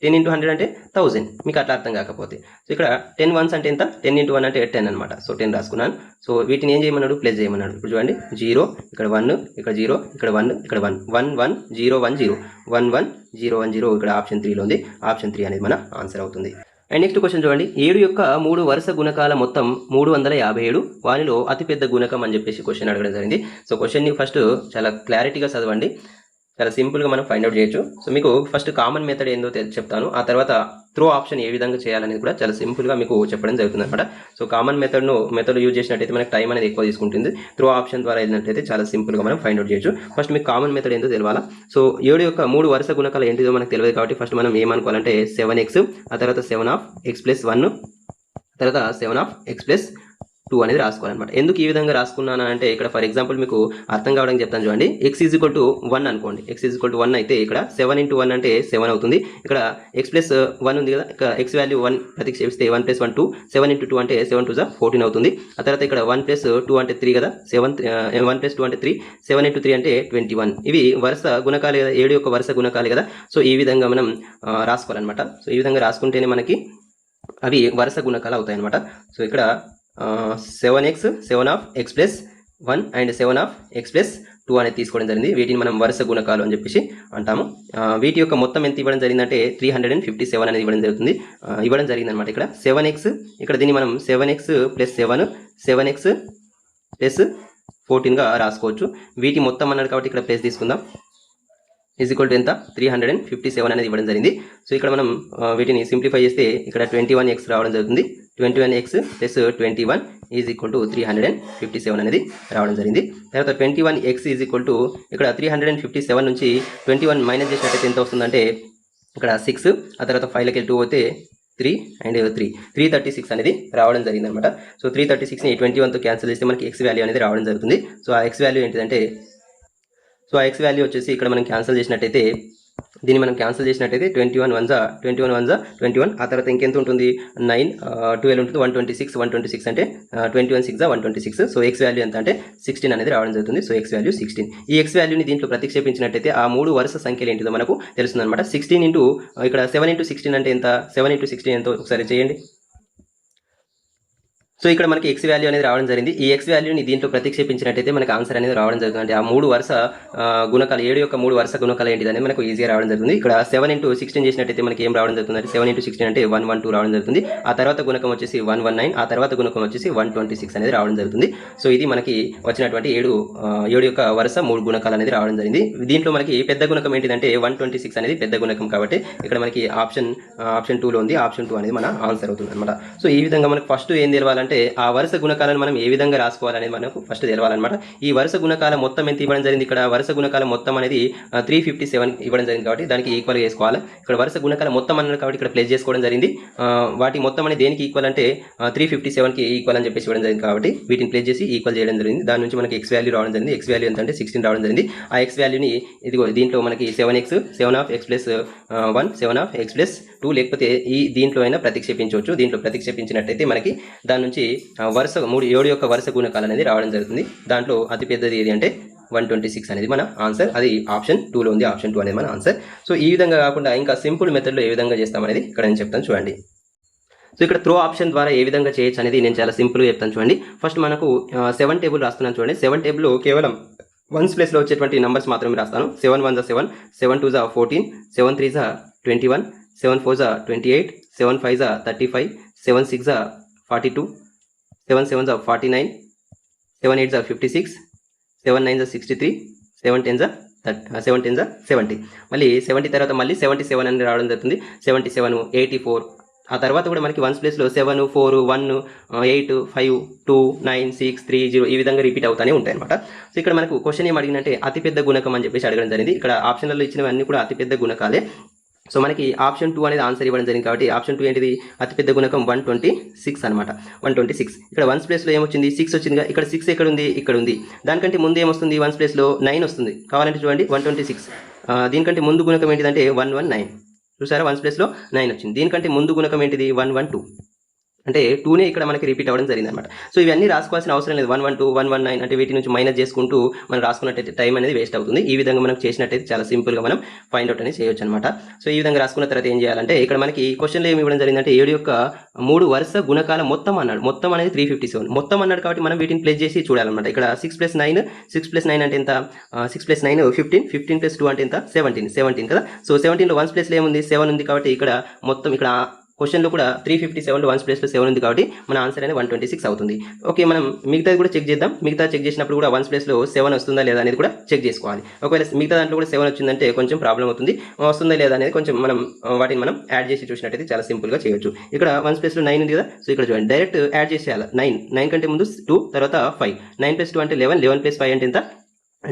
10 into 100 అంటే 1,000. మీకు అట్లా అర్థం కాకపోతే సో ఇక్కడ 10 1s అంటే ఎంత? 10 into 1 అంటే 10 అనమాట. సో 10 రాసుకున్నాను. సో వీటిని ఏం చేయమన్నాడు? ప్లస్ చేయమన్నాడు. ఇప్పుడు చూడండి 0 ఇక్కడ 1 ఇక్కడ 0 ఇక్కడ 1 ఇక్కడ 1 1 1 0 1 0 1 1 0 1 0 ఇక్కడ ఆప్షన్ 3లో ఉంది. ఆప్షన్ 3 అనేది మన ఆన్సర్ అవుతుంది. అండ్ నెక్స్ట్ క్వశ్చన్ చూడండి, 7 యొక్క 3 వరుస గుణకాల మొత్తం 357, వానిలో అతిపెద్ద గుణకం అని చెప్పేసి క్వశ్చన్ అడగడం జరిగింది. సో క్వశ్చన్ని ఫస్ట్ చాలా క్లారిటీగా చదవండి. చాలా సింపుల్గా మనం ఫైండ్ అవుట్ చేయొచ్చు. సో మీకు ఫస్ట్ కామన్ మెథడ్ ఏందో చెప్తాను, ఆ తర్వాత త్రో ఆప్షన్ ఏ విధంగా చేయాలనేది కూడా చాలా సింపుల్గా మీకు చెప్పడం జరుగుతుంది అనమాట. సో కామన్ మెథడ్ యూజ్ చేసినట్టయితే మనకి టైం అనేది ఎక్కువ తీసుకుంటుంది. త్రో ఆప్షన్ ద్వారా వెళ్ళినట్టయితే చాలా సింపుల్గా మనం ఫైండ్ అవుట్ చేయొచ్చు. ఫస్ట్ మీకు కామన్ మెథడ్ ఏందో తెలియాలా. సో 7 యొక్క 3 వరుస గుణకాలు ఏంటిదో మనకు తెలియదు కాబట్టి ఫస్ట్ మనం ఏమనుకోవాలంటే 7x, ఆ తర్వాత 7 x + 1, తర్వాత 7 x + 2 అనేది రాసుకోవాలన్నమాట. ఎందుకు ఈ విధంగా రాసుకున్నాను అంటే ఇక్కడ ఫర్ ఎగ్జాంపుల్ మీకు అర్థం కావడానికి చెప్తాను చూడండి. x = 1 అనుకోండి. x = 1 అయితే ఇక్కడ 7 into 1 అంటే 7 అవుతుంది. ఇక్కడ x + 1 ఉంది కదా, ఇక్కడ x వాల్యూ 1 ప్రతిక్షేపిస్తే 1 + 1 2, 7 into 2 అంటే 7 2 14 అవుతుంది. ఆ తర్వాత ఇక్కడ 1 + 2 అంటే 3 కదా, 1 + 2 అంటే 3, 7 into 3 అంటే 21. ఇవి వరుస గుణకాలే కదా, 7 యొక్క వరుస గుణకాలే కదా. సో ఈ విధంగా మనం రాసుకోవాలన్నమాట. సో ఈ విధంగా రాసుకుంటేనే మనకి అవి వరుస గుణకాలు అవుతాయి అన్నమాట. సో ఇక్కడ 7x + 1 అండ్ 7x + 2 అనేది తీసుకోవడం జరిగింది. వీటిని మనం వరుస గుణకాలు అని చెప్పేసి అంటాము. వీటి యొక్క మొత్తం ఎంత ఇవ్వడం జరిగిందంటే 357 అనేది ఇవ్వడం జరిగింది అనమాట. ఇక్కడ 7x, ఇక్కడ దీన్ని మనం 7x + 7, 7x + 14గా రాసుకోవచ్చు. వీటి మొత్తం అన్నాడు కాబట్టి ఇక్కడ ప్లస్ తీసుకుందాం. = ఎంత? 357 అనేది ఇవ్వడం జరిగింది. సో ఇక్కడ మనం వీటిని సింప్లిఫై చేస్తే ఇక్కడ 21x రావడం జరుగుతుంది. 21x + 21 = 357 అనేది రావడం జరిగింది. తర్వాత 21x ఇక్కడ 357 నుంచి 21 మైనస్ చేసినట్టయితే ఎంత వస్తుందంటే ఇక్కడ 6, ఆ తర్వాత 5లోకి 2 పోతే 3 అండ్ 336 అనేది రావడం జరిగింది అనమాట. సో 336ని 21తో క్యాన్సిల్ చేస్తే మనకి x వాల్యూ అనేది రావడం జరుగుతుంది. సో ఆ x వాల్యూ ఏంటిదంటే, సో ఆ x వాల్యూ వచ్చేసి ఇక్కడ మనం క్యాన్సిల్ చేసినట్టయితే, దీన్ని మనం క్యాన్సిల్ చేసినట్టయితే 21 1 21, ఆ తర్వాత ఇంకెంత ఉంటుంది? 9 12 ఉంటుంది. 126 అంటే 21 6 126. సో x వాల్యూ ఎంత అంటే 16 అనేది రావడం జరుగుతుంది. So x value 16. ఈ x వాల్యూని దీంట్లో ప్రతిక్షేపించినట్టయితే ఆ 3 వరుస సంఖ్యలు ఏంటిదో మనకు తెలుస్తుంది అనమాట. 16 ఇంటూ ఇక్కడ 7 into 16 అంటే ఎంత? 7 into 16 ఎంతో ఒకసారి చేయండి. సో ఇక్కడ మనకి x వాల్యూ అనేది రావడం జరిగింది. ఈ x వాల్యూని దీంట్లో ప్రతిక్షేపించినట్టయితే మనకి ఆన్సర్ అనేది రావడం జరుగుతుంది. అంటే ఆ 3 వరుస గుణకాలు, 7 యొక్క 3 వరుస గుణకాలు ఏంటిదని మనకు ఈజీగా రావడం జరుగుతుంది. ఇక్కడ 7 into 16 చేసినట్టయితే మనకి ఏం రావడం జరుగుతుంది అంటే 7 into 16 అంటే 112 రావడం జరుగుతుంది. ఆ తర్వాత గుణకం వచ్చేసి 119, ఆ తర్వాత గుణకం వచ్చేసి 126 అనేది రావడం జరుగుతుంది. సో ఇది మనకి వచ్చినటువంటి 7 యొక్క వరుస 3 గుణకాలు అనేది రావడం జరిగింది. దీంట్లో మనకి పెద్ద గుణకం ఏంటిదంటే 126 అనేది పెద్ద గుణకం కాబట్టి ఇక్కడ మనకి ఆప్షన్ 2లో ఉంది. ఆప్షన్ 2 అనేది మన ఆన్సర్ అవుతుంది అనమాట. సో ఈ విధంగా మనకు ఫస్ట్ ఏం తెలవాలంటే ఆ వరుస గుణకాలను మనం ఏ విధంగా రాసుకోవాలనేది మనకు ఫస్ట్ తెలవాలన్నమాట. ఈ వరుస గుణకాల మొత్తం ఎంత ఇవ్వడం జరిగింది? ఇక్కడ వరుస గుణకాల మొత్తం అనేది 357 ఇవ్వడం జరిగింది కాబట్టి దానికి ఈక్వల్గా చేసుకోవాలి. ఇక్కడ వరుస గుణకాల మొత్తం అన్నారు కాబట్టి ఇక్కడ ప్లేస్ చేసుకోవడం జరిగింది. వాటి మొత్తం అనేది దేనికి ఈక్వల్ అంటే 357కి ఈక్వల్ అని చెప్పేసి ఇవ్వడం జరిగింది కాబట్టి వీటిని ప్లేస్ చేసి ఈక్వల్ చేయడం జరిగింది. దాని నుంచి మనకి x వాల్యూ రావడం జరిగింది. x వాల్యూ ఎంత అంటే 16 రావడం జరిగింది. ఆ x వాల్యూని ఇదిగో దీంట్లో మనకి 7x + 1 7x + 2 లేకపోతే ఈ దీంట్లో అయినా ప్రతిక్షేపించవచ్చు. దీంట్లో ప్రతిక్షేపించినట్టయితే మనకి దాని నుంచి వరుస 7 యొక్క వరుస గుణకాలు అనేది రావడం జరుగుతుంది. దాంట్లో అతిపెద్దది ఏది అంటే 126 అనేది మన ఆన్సర్. అది ఆప్షన్ 2లో ఉంది. ఆప్షన్ 2 అనేది మన ఆన్సర్. సో ఈ విధంగా కాకుండా ఇంకా సింపుల్ మెథడ్లో ఏ విధంగా చేస్తామనేది ఇక్కడ నేను చెప్తాను చూడండి. సో ఇక్కడ త్రో ఆప్షన్ ద్వారా ఏ విధంగా చేయొచ్చు అనేది నేను చాలా సింపుల్గా చెప్తాను చూడండి. ఫస్ట్ మనకు 7 టేబుల్ రాస్తున్నాను చూడండి. 7 టేబుల్లో కేవలం వన్స్ ప్లేస్లో వచ్చేటువంటి నంబర్స్ మాత్రమే రాస్తాను. 7 1 7, 7 2 14, 7 3 21, 7 4 28, 7 5 35, 7 6 42, 7 7 49, 7 8 56, 7 9 63, 7 10 70. మళ్ళీ 70 తర్వాత మళ్ళీ 77 అని రావడం జరుగుతుంది. 77, 84. ఆ తర్వాత కూడా మనకి వన్స్ ప్లేస్లో 7 4 1 8 5 2 9 6 3 0 ఈ విధంగా రిపీట్ అవుతానే ఉంటాయి అనమాట. సో ఇక్కడ మనకు క్వశ్చన్ ఏం అడిగినంటే అతిపెద్ద గుణకం అని చెప్పేసి అడగడం జరిగింది. ఇక్కడ ఆప్షన్లలో ఇచ్చినవన్నీ కూడా అతిపెద్ద గుణకాలే. సో మనకి ఆప్షన్ 2 అనేది ఆన్సర్ ఇవ్వడం జరిగింది కాబట్టి ఆప్షన్ 2 ఏంటిది? అతిపెద్ద గుణకం 126 అనమాట. 126. ఇక్కడ వన్స్ ప్లేస్లో ఏమొచ్చింది? 6 వచ్చిందిగా. ఇక్కడ 6 ఎక్కడ ఉంది? ఇక్కడ ఉంది. దానికంటే ముందు ఏమొస్తుంది? వన్స్ ప్లేస్లో 9 వస్తుంది. కావాలంటే చూడండి 126. దీనికంటే ముందు గుణకం ఏంటిదంటే 119. చూసారా? వన్స్ ప్లేస్లో 9 వచ్చింది. దీనికంటే ముందు గుణకం ఏంటిది? 112. అంటే 2నే ఇక్కడ మనకి రిపీట్ అవ్వడం జరిగింది అనమాట. సో ఇవన్నీ రాసుకోవాల్సిన అవసరం లేదు. 112 119 అంటే వీటి నుంచి మైనస్ చేసుకుంటూ మనం రాసుకున్నట్టయితే టైం అనేది వేస్ట్ అవుతుంది. ఈ విధంగా మనం చేసినట్టయితే చాలా సింపుల్గా మనం ఫైండ్ అవుట్ అనేది చేయొచ్చు అనమాట. సో ఈ విధంగా రాసుకున్న తర్వాత ఏం చేయాలంటే ఇక్కడ మనకి క్వశ్చన్లో ఏమి ఇవ్వడం జరిగిందంటే 7 యొక్క 3 వరుస గుణకాల మొత్తం అన్నాడు. మొత్తం అనేది 357 మొత్తం అన్నాడు కాబట్టి మనం వీటిని ప్లేస్ చేసి చూడాలన్నమాట. ఇక్కడ 6 + 9 6 + 9 అంటే ఎంత? 6 + 9 15, 15 + 2 అంటే ఎంత? 17 కదా. సో 17లో వన్స్ ప్లేస్లో ఏముంది? 7 ఉంది కాబట్టి ఇక్కడ మొత్తం ఇక్కడ క్వశ్చన్లో కూడా 357 వన్స్ ప్లేస్లో 7 ఉంది కాబట్టి మన ఆన్సర్ అనేది 126 అవుతుంది. ఓకే, మనం మిగతాది కూడా చెక్ చేద్దాం. మిగతా చెక్ చేసినప్పుడు కూడా వన్స్ ప్లేస్లో 7 వస్తుందా లేదా అనేది కూడా చెక్ చేసుకోవాలి. ఒకవేళ మిగతా దాంట్లో కూడా 7 వచ్చిందంటే కొంచెం ప్రాబ్లం అవుతుంది. వస్తుందా లేదా అనేది కొంచెం వాటిని మనం యాడ్ చేసి చూసినట్టయితే చాలా సింపుల్గా చేయొచ్చు. ఇక్కడ వన్స్ ప్లేస్లో 9 ఉంది కదా. సో ఇక్కడ చూడండి డైరెక్ట్ యాడ్ చేసేయాలి. 9 కంటే ముందు 2 తర్వాత 5, 9 + 2 అంటే 11, 11 + 5 అంటే ఎంత?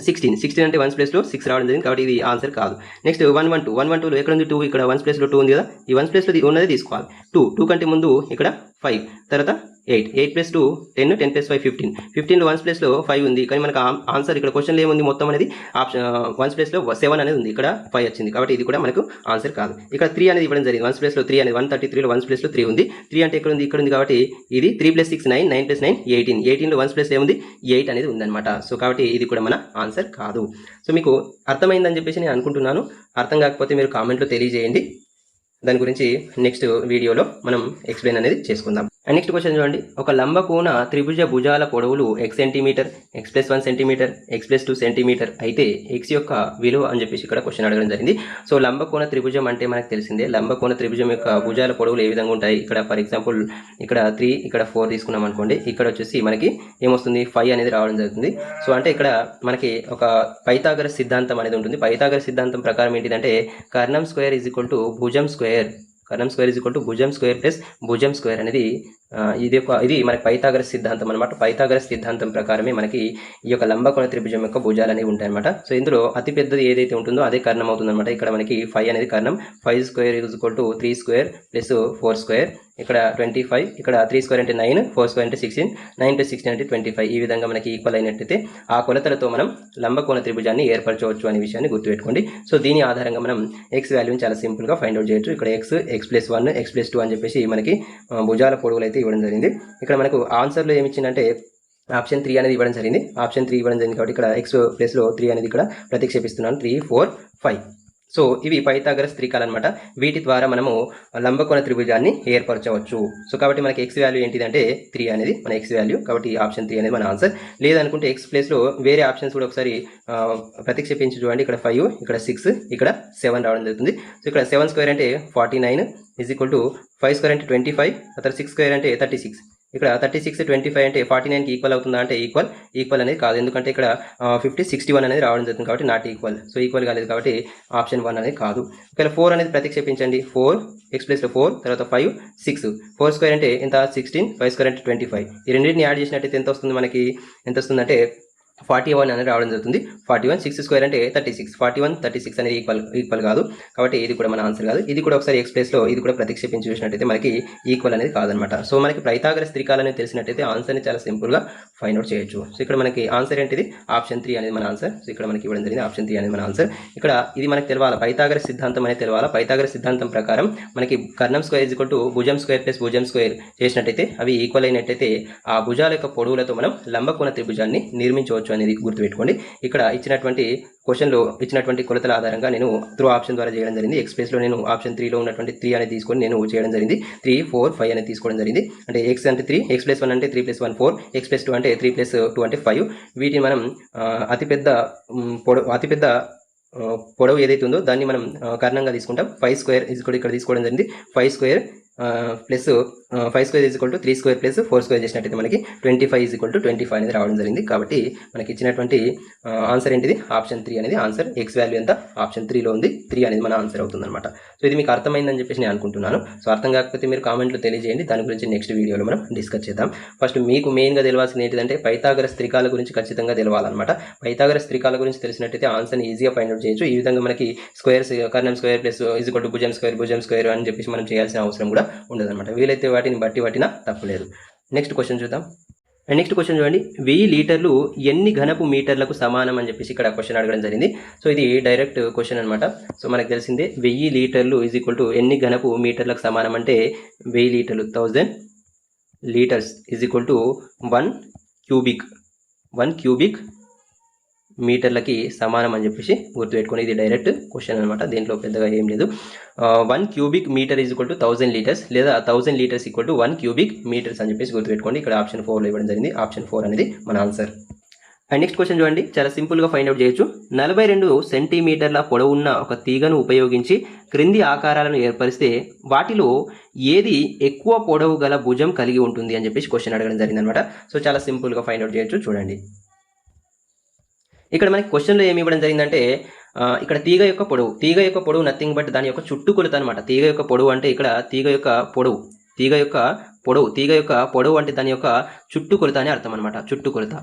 16 అంటే వన్స్ ప్లేస్లో 6 రావడం జరిగింది కాబట్టి ఇది ఆన్సర్ కాదు. నెక్స్ట్ 112లో ఎక్కడ ఉంది? 2. ఇక్కడ వన్స్ ప్లేస్లో 2 ఉంది కదా. ఈ వన్స్ ప్లేస్లో ఉన్నది తీసుకోవాలి. 2 కంటే ముందు ఇక్కడ 5 తర్వాత 8 + 2 10, 10 + 5 15. 15లో వన్స్ ప్లేస్లో 5 ఉంది కానీ మనకు ఆన్సర్ ఇక్కడ క్వశ్చన్లో ఏముంది? మొత్తం అనేది ఆప్షన్ వన్స్ ప్లేస్లో 7 అనేది ఉంది. ఇక్కడ 5 వచ్చింది కాబట్టి ఇది కూడా మనకు ఆన్సర్ కాదు. ఇక్కడ 3 అనేది ఇవ్వడం జరిగింది. వన్స్ ప్లేస్లో 3 అనేది 133లో వన్స్ ప్లేస్లో 3 ఉంది. 3 అంటే ఎక్కడ ఉంది? ఇక్కడ ఉంది కాబట్టి ఇది 3 + 6 9, 9 + 9 18. 18లో వన్స్ ప్లేస్లో ఏముంది? 8 అనేది ఉందన్నమాట. సో కాబట్టి ఇది కూడా మన ఆన్సర్ కాదు. సో మీకు అర్థమైందని చెప్పేసి నేను అనుకుంటున్నాను. అర్థం కాకపోతే మీరు కామెంట్లో తెలియజేయండి. దాని గురించి నెక్స్ట్ వీడియోలో మనం ఎక్స్ప్లెయిన్ అనేది చేసుకుందాం. అండ్ నెక్స్ట్ క్వశ్చన్ చూడండి. ఒక లంబకోణ త్రిభుజ భుజాల పొడవులు x centimetre, x + 1 centimetre, x + 2 centimetre అయితే x యొక్క విలువ అని చెప్పేసి ఇక్కడ క్వశ్చన్ అడగడం జరిగింది. సో లంబకోణ త్రిభుజం అంటే మనకు తెలిసిందే. లంబకోణ త్రిభుజం యొక్క భుజాల పొడవులు ఏ విధంగా ఉంటాయి? ఇక్కడ ఫర్ ఎగ్జాంపుల్ ఇక్కడ 3 ఇక్కడ 4 తీసుకున్నాం అనుకోండి. ఇక్కడ వచ్చేసి మనకి ఏమొస్తుంది? 5 అనేది రావడం జరుగుతుంది. సో అంటే ఇక్కడ మనకి ఒక పైథాగరస్ సిద్ధాంతం అనేది ఉంటుంది. పైథాగరస్ సిద్ధాంతం ప్రకారం ఏంటిదంటే కర్ణం స్క్వేర్ = భుజం స్క్వేర్, కర్ణం స్క్వేర్ = భుజం స్క్వేర్ ప్లస్ భుజం స్క్వేర్ అనేది ఇది మనకి పైథాగరస్ సిద్ధాంతం అనమాట. పైథాగరస్ సిద్ధాంతం ప్రకారమే మనకి ఈ యొక్క లంబకోణ త్రిభుజం యొక్క భుజాలు అనేవి ఉంటాయి అనమాట. సో ఇందులో అతి పెద్దది ఏదైతే ఉంటుందో అదే కర్ణం అవుతుంది అనమాట. ఇక్కడ మనకి 5 అనేది కర్ణం. 5² = 3² + 4². ఇక్కడ 25, ఇక్కడ 3² అంటే 9, 4² అంటే 16, 9 + 16 అంటే 25. ఈ విధంగా మనకి ఈక్వల్ అయినట్టయితే ఆ కొలతలతో మనం లంబకోణ త్రిభుజాన్ని ఏర్పరచవచ్చు అనే విషయాన్ని గుర్తుపెట్టుకోండి. సో దీని ఆధారంగా మనం x వాల్యూని చాలా సింపుల్గా ఫైండ్ అవుట్ చేయొచ్చు. ఇక్కడ x + 1 x + 2 అని చెప్పేసి మనకి భుజాల పొడవులు అయితే ఇవ్వడం జరిగింది. ఇక్కడ మనకు ఆన్సర్లో ఏమి ఇచ్చిందంటే ఆప్షన్ 3 అనేది ఇవ్వడం జరిగింది. ఆప్షన్ 3 ఇవ్వడం జరిగింది కాబట్టి ఇక్కడ x ప్లేస్లో 3 అనేది ఇక్కడ ప్రతిక్షేపిస్తున్నాను. 3 4 5. సో ఇవి పైథాగరస్ త్రికాలు అనమాట. వీటి ద్వారా మనము లంబకోణ త్రిభుజాన్ని ఏర్పరచవచ్చు. సో కాబట్టి మనకి x వాల్యూ ఏంటిదంటే 3 అనేది మన x వాల్యూ. కాబట్టి ఆప్షన్ 3 అనేది మన ఆన్సర్. లేదనుకుంటే x ప్లేస్లో వేరే ఆప్షన్స్ కూడా ఒకసారి ప్రతిక్షేపించి చూడండి. ఇక్కడ 5, ఇక్కడ 6, ఇక్కడ 7 రావడం జరుగుతుంది. సో ఇక్కడ 7² అంటే 49 = 5² అంటే 25, తర్వాత 6² అంటే 36. ఇక్కడ 36 25 అంటే 49కి ఈక్వల్ అవుతుందా అంటే ఈక్వల్ అనేది కాదు. ఎందుకంటే ఇక్కడ 50 61 అనేది రావడం జరుగుతుంది కాబట్టి నాట్ ఈక్వల్. సో ఈక్వల్ కాలేదు కాబట్టి ఆప్షన్ 1 అనేది కాదు. ఒకవేళ 4 అనేది ప్రతిక్షేపించండి. 4 x ప్లేస్లో 4 తర్వాత 5 6, 4² అంటే ఎంత? 16, 5² అంటే 25. ఈ రెండింటిని యాడ్ చేసినట్టయితే ఎంత వస్తుంది? మనకి ఎంత వస్తుందంటే 41 అనేది రావడం జరుగుతుంది. 41 6² అంటే 36. 41 36 అనేది ఈక్వల్ కాదు కాబట్టి ఇది కూడా మన ఆన్సర్ కాదు. ఇది కూడా ఒకసారి x ప్లేస్లో ఇది కూడా ప్రతిక్షేపించి చూసినట్టయితే మనకి ఈక్వల్ అనేది కాదనమాట. సో మనకి పైథాగరస్ త్రికాలు అనేది తెలిసినట్టయితే ఆన్సర్ని చాలా సింపుల్గా ఫైండ్ అవుట్ చేయొచ్చు. సో ఇక్కడ మనకి ఆన్సర్ ఏంటిది? ఆప్షన్ 3 అనేది మన ఆన్సర్. సో ఇక్కడ మనకి ఇవ్వడం జరిగింది ఆప్షన్ 3 అనేది మన ఆన్సర్. ఇక్కడ ఇది మనకి తెలవాలి. పైథాగరస్ సిద్ధాంతం అనేది తెలవాలి. పైథాగరస్ సిద్ధాంతం ప్రకారం మనకి కర్ణం స్క్వేర్ = భుజం స్క్వేర్ ప్లస్ భుజం స్క్వేర్ చేసినట్టయితే అవి ఈక్వల్ అయినట్టయితే ఆ భుజాల యొక్క పొడవులతో మనం లంబకోణ త్రిభుజాన్ని నిర్మించవచ్చు నిర్మించుకోవచ్చు అనేది గుర్తుపెట్టుకోండి. ఇక్కడ ఇచ్చినటువంటి క్వశ్చన్లో ఇచ్చినటువంటి కొలతల ఆధారంగా నేను త్రూ ఆప్షన్ ద్వారా చేయడం జరిగింది. ఎక్స్ప్రెస్లో నేను ఆప్షన్ 3లో ఉన్నటువంటి 3 అనేది తీసుకొని నేను చేయడం జరిగింది. 3, 4, 5 అనేది తీసుకోవడం జరిగింది. అంటే ఎక్స్ అంటే 3, ఎక్స్ ప్లస్ 1 అంటే 3 ప్లస్ 1 4, ఎక్స్ ప్లస్ 2 అంటే 3 ప్లస్ 2 అంటే 5. వీటిని మనం అతిపెద్ద పొడవు ఏదైతే ఉందో దాన్ని మనం కారణంగా తీసుకుంటాం. 5 స్క్వేర్ ఇక్కడ తీసుకోవడం జరిగింది. 5 square plus 5 square is equal to 3 square plus 4 square చేసినట్టయితే మనకి 25 ఈజ్ ఈక్వల్ టు 25 అనేది రావడం జరిగింది. కాబట్టి మనకి ఇచ్చినటువంటి ఆన్సర్ ఏంటిది? ఆప్షన్ 3 అనేది ఆన్సర్. ఎక్స్ వాల్యూ ఎంత? ఆప్షన్ 3లో ఉంది. 3 అనేది మన ఆన్సర్ అవుతుంది అనమాట. సో ఇది మీకు అర్థమైందని చెప్పేసి నేను అనుకుంటున్నాను. సో అర్థం కాకపోతే మీరు కామెంట్లో తెలియజేయండి. దాని గురించి నెక్స్ట్ వీడియోలో మనం డిస్కస్ చేద్దాం. ఫస్ట్ మీకు మెయిన్గా తెలియాల్సింది ఏంటిదంటే పైథాగరస్ త్రికాల గురించి ఖచ్చితంగా తెలవాలన్నమాట. పైథాగరస్ త్రికాల గురించి తెలిసినట్టయితే ఆన్సర్ని ఈజీగా ఫైండ్ అవుట్ చేయొచ్చు. ఈ విధంగా మనకి స్క్వేర్స్ కర్ణం square plus is equal to భుజం స్క్వేర్ అని చెప్పేసి మనం చేయాల్సిన అవసరం కూడా ఉండదన్నమాట. వీలైతే వాటిని పట్టినా తప్పులేదు. నెక్స్ట్ క్వశ్చన్ చూద్దాం. అండ్ నెక్స్ట్ క్వశ్చన్ చూడండి, 1000 లీటర్లు ఎన్ని ఘనపు మీటర్లకు సమానం అని చెప్పేసి ఇక్కడ క్వశ్చన్ అడగడం జరిగింది. సో ఇది డైరెక్ట్ క్వశ్చన్ అనమాట. సో మనకు తెలిసిందే 1000 లీటర్లు ఈజ్ ఈక్వల్ టు ఎన్ని ఘనపు మీటర్లకు సమానం అంటే 1000 లీటర్లు 1000 litres is equal to 1 cubic మీటర్లకి సమానం అని చెప్పేసి గుర్తుపెట్టుకొని ఇది డైరెక్ట్ క్వశ్చన్ అనమాట. దీంట్లో పెద్దగా ఏం లేదు. 1 cubic metre is equal to 1000 litres లేదా 1000 litres equal to 1 cubic metres అని చెప్పేసి గుర్తుపెట్టుకోండి. ఇక్కడ ఆప్షన్ 4లో ఇవ్వడం జరిగింది. ఆప్షన్ 4 అనేది మన ఆన్సర్. అండ్ నెక్స్ట్ క్వశ్చన్ చూడండి, చాలా సింపుల్గా ఫైండ్ అవుట్ చేయొచ్చు. 42 సెంటీమీటర్ల పొడవున్న ఒక తీగను ఉపయోగించి క్రింది ఆకారాలను ఏర్పరిస్తే వాటిలో ఏది ఎక్కువ పొడవు గల భుజం కలిగి ఉంటుంది అని చెప్పేసి క్వశ్చన్ అడగడం జరిగింది అనమాట. సో చాలా సింపుల్గా ఫైండ్ అవుట్ చేయొచ్చు. చూడండి, ఇక్కడ మనకి క్వశ్చన్లో ఏమి ఇవ్వడం జరిగిందంటే ఇక్కడ తీగ యొక్క పొడవు నథింగ్ బట్ దాని యొక్క చుట్టుకొలత అనమాట. తీగ యొక్క పొడవు అంటే ఇక్కడ తీగ యొక్క పొడవు అంటే దాని యొక్క చుట్టుకొలత అని అర్థం అనమాట. చుట్టుకొలత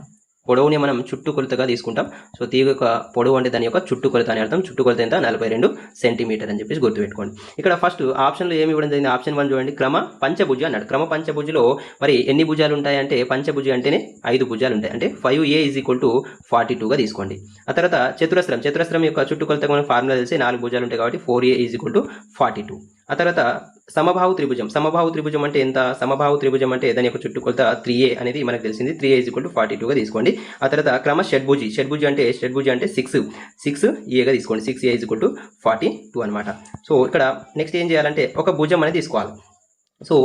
పొడవుని మనం చుట్టుకొలతగా తీసుకుంటాం. సో తీగ యొక్క పొడవు అంటే దాని యొక్క చుట్టుకొలత అని అర్థం. చుట్టుకొలత ఎంత? 42 సెంటీమీటర్ అని చెప్పేసి గుర్తుపెట్టుకోండి. ఇక్కడ ఫస్ట్ ఆప్షన్లో ఏమి ఇవ్వడం జరిగింది? ఆప్షన్ 1 చూడండి, క్రమ పంచభుజ అన్నాడు. క్రమ పంచభుజలో మరి ఎన్ని భుజాలు ఉంటాయంటే పంచభుజ అంటేనే 5 భుజాలు ఉంటాయి. అంటే 5a ఈజ్ ఈక్వల్ టు 42గా తీసుకోండి. ఆ తర్వాత చతురస్రం యొక్క చుట్టుకొలత మనం ఫార్ములా తెలిసి 4 భుజాలు ఉంటాయి కాబట్టి 4a ఈజ్ ఈక్వల్ టు 42. ఆ తర్వాత సమబాహు త్రిభుజం అంటే ఎంత? సమబాహు త్రిభుజం అంటే దాని యొక్క చుట్టుకొలత 3a అనేది మనకు తెలిసింది. 3a ఈజ్ ఈక్వల్ టు 42గా తీసుకోండి. ఆ తర్వాత క్రమ షడ్భుజి అంటే 6aగా తీసుకోండి. 6a ఈజ్ ఈక్వల్ టు 42 అనమాట. సో ఇక్కడ నెక్స్ట్ ఏం చేయాలంటే ఒక భుజం అనేది తీసుకోవాలి. సో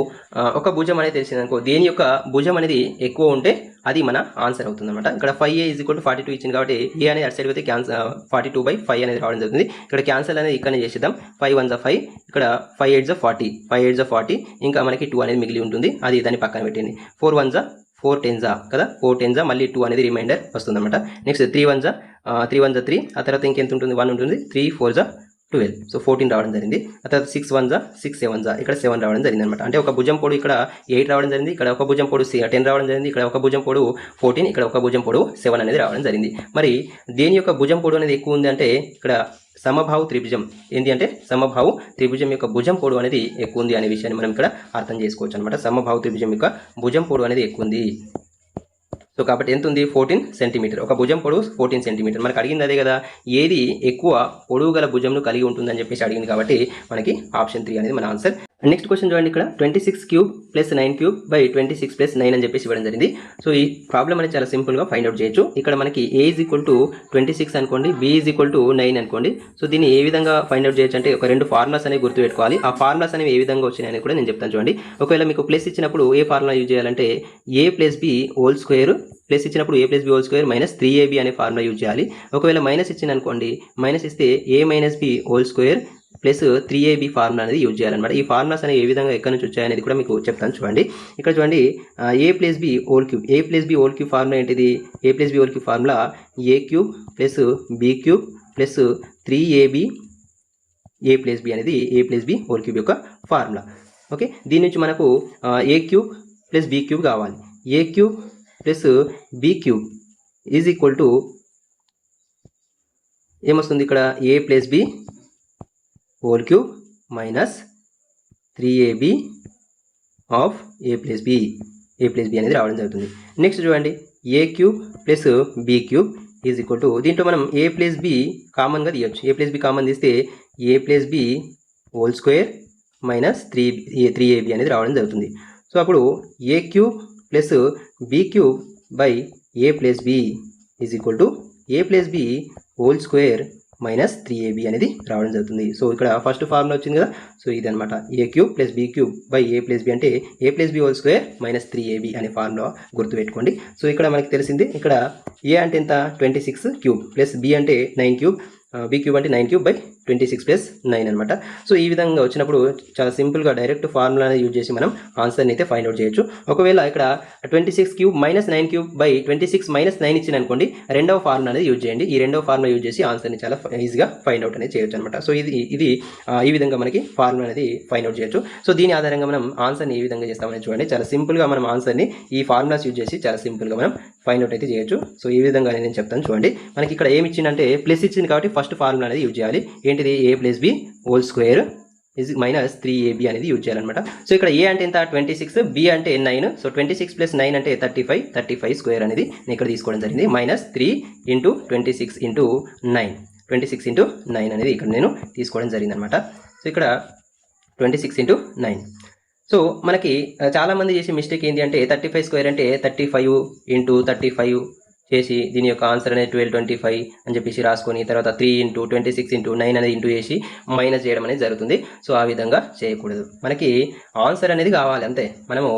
ఒక భుజం అనేది తెలిసిందనుకో, దేని యొక్క భుజం అనేది ఎక్కువ ఉంటే అది మన ఆన్సర్ అవుతుంది అనమాట. ఇక్కడ 5a ఈజ్ ఈక్వల్ టు 42 ఇచ్చింది కాబట్టి ఏ అనేది అటు సైడ్ అయితే క్యాన్సల్ 42/5 అనేది రావడం జరుగుతుంది. ఇక్కడ క్యాన్సల్ అనేది ఇక్కడనే చేసేద్దాం. 5 1 5, ఇక్కడ 5 8 40, ఇంకా మనకి 2 అనేది మిగిలి ఉంటుంది. అది దాన్ని పక్కన పెట్టండి. 4 1 4 10 కదా, 4 10 మళ్ళీ 2 అనేది రిమైండర్ వస్తుంది అనమాట. నెక్స్ట్ 3 1 3, ఆ తర్వాత ఇంకెంత ఉంటుంది? 1 ఉంటుంది. 3 4 12, సో 14 రావడం జరిగింది. ఆ తర్వాత 6 1 6 7 ఇక్కడ 7 రావడం జరిగింది అనమాట. అంటే ఒక భుజం పొడవు ఇక్కడ 8 రావడం జరిగింది, ఇక్కడ ఒక భుజం పొడవు 10 రావడం జరిగింది, ఇక్కడ ఒక భుజం పొడవు 14, ఇక్కడ ఒక భుజం పొడవు 7 అనేది రావడం జరిగింది. మరి దేని యొక్క భుజం పొడవు అనేది ఎక్కువ ఉంది అంటే ఇక్కడ సమబాహు త్రిభుజం ఏంటి అంటే సమబాహు త్రిభుజం యొక్క భుజం పొడవు అనేది ఎక్కువ ఉంది అనే విషయాన్ని మనం ఇక్కడ అర్థం చేసుకోవచ్చు అనమాట. సమబాహు త్రిభుజం యొక్క భుజం పొడవు అనేది ఎక్కువ ఉంది. సో కాబట్టి ఎంత ఉంది? 14 సెంటీమీటర్. ఒక భుజం పొడవు 14 సెంటీమీటర్. మనకు అడిగింది అదే కదా, ఏది ఎక్కువ పొడవు గల భుజంను కలిగి ఉంటుందని చెప్పేసి అడిగింది కాబట్టి మనకి ఆప్షన్ 3 అనేది మన ఆన్సర్. నెక్స్ట్ క్వశ్చన్ చూడండి, ఇక్కడ 26 cube plus 9 cube by 26 plus 9 అని చెప్పేసి ఇవ్వడం జరిగింది. సో ఈ ప్రాబ్లం అనేది చాలా సింపుల్గా ఫైండ్ అవుట్ చేయొచ్చు. ఇక్కడ మనకి a ఈజ్ ఈక్వల్ టు 26 అనుకోండి, b ఈజ్ ఈక్వల్ టు 9 అనుకోండి. సో దీన్ని ఏ విధంగా ఫైండ్ అవుట్ చేయొచ్చు అంటే ఒక 2 ఫార్ములాస్ అనేవి గుర్తుపెట్టుకోవాలి. ఆ ఫార్ములాస్ అనేవి ఏ విధంగా వచ్చినాయని కూడా నేను చెప్తాను చూడండి. ఒకవేళ మీకు ప్లస్ ఇచ్చినప్పుడు ఏ ఫార్ములా యూజ్ చేయాలంటే a plus b whole square, plus ఇచ్చినప్పుడు a plus b whole square minus 3ab అనే ఫార్ములా యూజ్ చేయాలి. ఒకవేళ మైనస్ ఇచ్చింది అనుకోండి, మైనస్ ఇస్తే a minus b whole square plus 3ab formula అనేది యూజ్ చేయాలన్నమాట. ఈ ఫార్ములాస్ అనేవి ఏ విధంగా ఎక్కడి నుంచి వచ్చాయనేది కూడా మీకు చెప్తాను చూడండి. ఇక్కడ చూడండి, a plus b whole cube formula ఏంటిది? a plus b whole cube formula a cube plus b cube plus 3ab a plus b అనేది a plus b whole cube యొక్క ఫార్ములా. ఓకే, దీని నుంచి మనకు a cube plus b cube కావాలి. a cube plus b cube is equal to ఏమొస్తుంది? ఇక్కడ a plus b whole cube minus 3ab of a plus b అనేది రావడం జరుగుతుంది. నెక్స్ట్ చూడండి, a cube plus b cube is equal to, దీంట్లో మనం a plus b కామన్గా తీయచ్చు. a ప్లస్ b కామన్ తీస్తే a plus b whole square minus 3ab అనేది రావడం జరుగుతుంది. సో అప్పుడు a cube plus b cube by a plus b is equal to A plus B whole square minus 3ab అనేది రావడం జరుగుతుంది. So ఇక్కడ first formula వచ్చింది కదా, సో ఇది అనమాట A cube plus B cube by A plus B అంటే A plus B whole square minus 3ab అనే ఫార్ములా గుర్తుపెట్టుకోండి. సో ఇక్కడ మనకి తెలిసింది, ఇక్కడ ఏ అంటే ఎంత 26 క్యూబ్ ప్లస్ బి అంటే 9 క్యూబ్, బీ క్యూబ్ అంటే 9 క్యూబ్ బై 26 ప్లస్ 9 అనమాట. సో ఈ విధంగా వచ్చినప్పుడు చాలా సింపుల్గా డైరెక్ట్ ఫార్ములా అనేది యూజ్ చేసి మనం ఆన్సర్ని అయితే ఫైండ్ అవుట్ చేయొచ్చు. ఒకవేళ ఇక్కడ 26 cube minus 9 cube by 26 minus 9 ఇచ్చింది అనుకోండి, రెండవ ఫార్ములా అనేది యూజ్ చేయండి. ఈ రెండవ ఫార్ములా యూజ్ చేసి ఆన్సర్ని చాలా ఈజీగా ఫైండ్ అవుట్ అనేది చేయొచ్చు అనమాట. సో ఇది ఈ విధంగా మనకి ఫార్ములా అనేది ఫైండ్ అవుట్ చేయొచ్చు. సో దీని ఆధారంగా మనం ఆన్సర్ని ఏ విధంగా చేస్తామని చూడండి. చాలా సింపుల్గా మనం ఆన్సర్ని ఈ ఫార్ములాస్ యూజ్ చేసి చాలా సింపుల్గా మనం ఫైండ్ అవుట్ అయితే చేయొచ్చు. సో ఈ విధంగా నేను చెప్తాను చూడండి. మనకి ఇక్కడ ఏమి ఇచ్చిందంటే ప్లస్ ఇచ్చింది కాబట్టి ఫస్ట్ ఫార్ములా అనేది యూజ్ చేయాలి. ఏంటిది A plus B whole square is minus 3ab అనేది యూజ్ చేయాలన్నమాట. సో ఇక్కడ ఏ అంటే ఎంత 26, బి అంటే 9. సో 26 ప్లస్ 9 అంటే 35 స్క్వేర్ అనేది నేను ఇక్కడ తీసుకోవడం జరిగింది. మైనస్ 3 ఇంటూ 26 ఇంటూ 9, 26 ఇంటూ 9 అనేది ఇక్కడ నేను తీసుకోవడం జరిగింది అనమాట. సో ఇక్కడ 26 ఇంటూ 9. సో మనకి చాలామంది చేసే మిస్టేక్ ఏంటి అంటే 35 స్క్వేర్ అంటే 35 ఇంటూ 35 చేసి దీని యొక్క ఆన్సర్ అనేది 1225 అని చెప్పేసి రాసుకొని తర్వాత 3 ఇంటూ 26 ఇంటూ 9 అనేది ఇంటూ చేసి మైనస్ చేయడం అనేది జరుగుతుంది. సో ఆ విధంగా చేయకూడదు. మనకి ఆన్సర్ అనేది కావాలి అంతే, మనము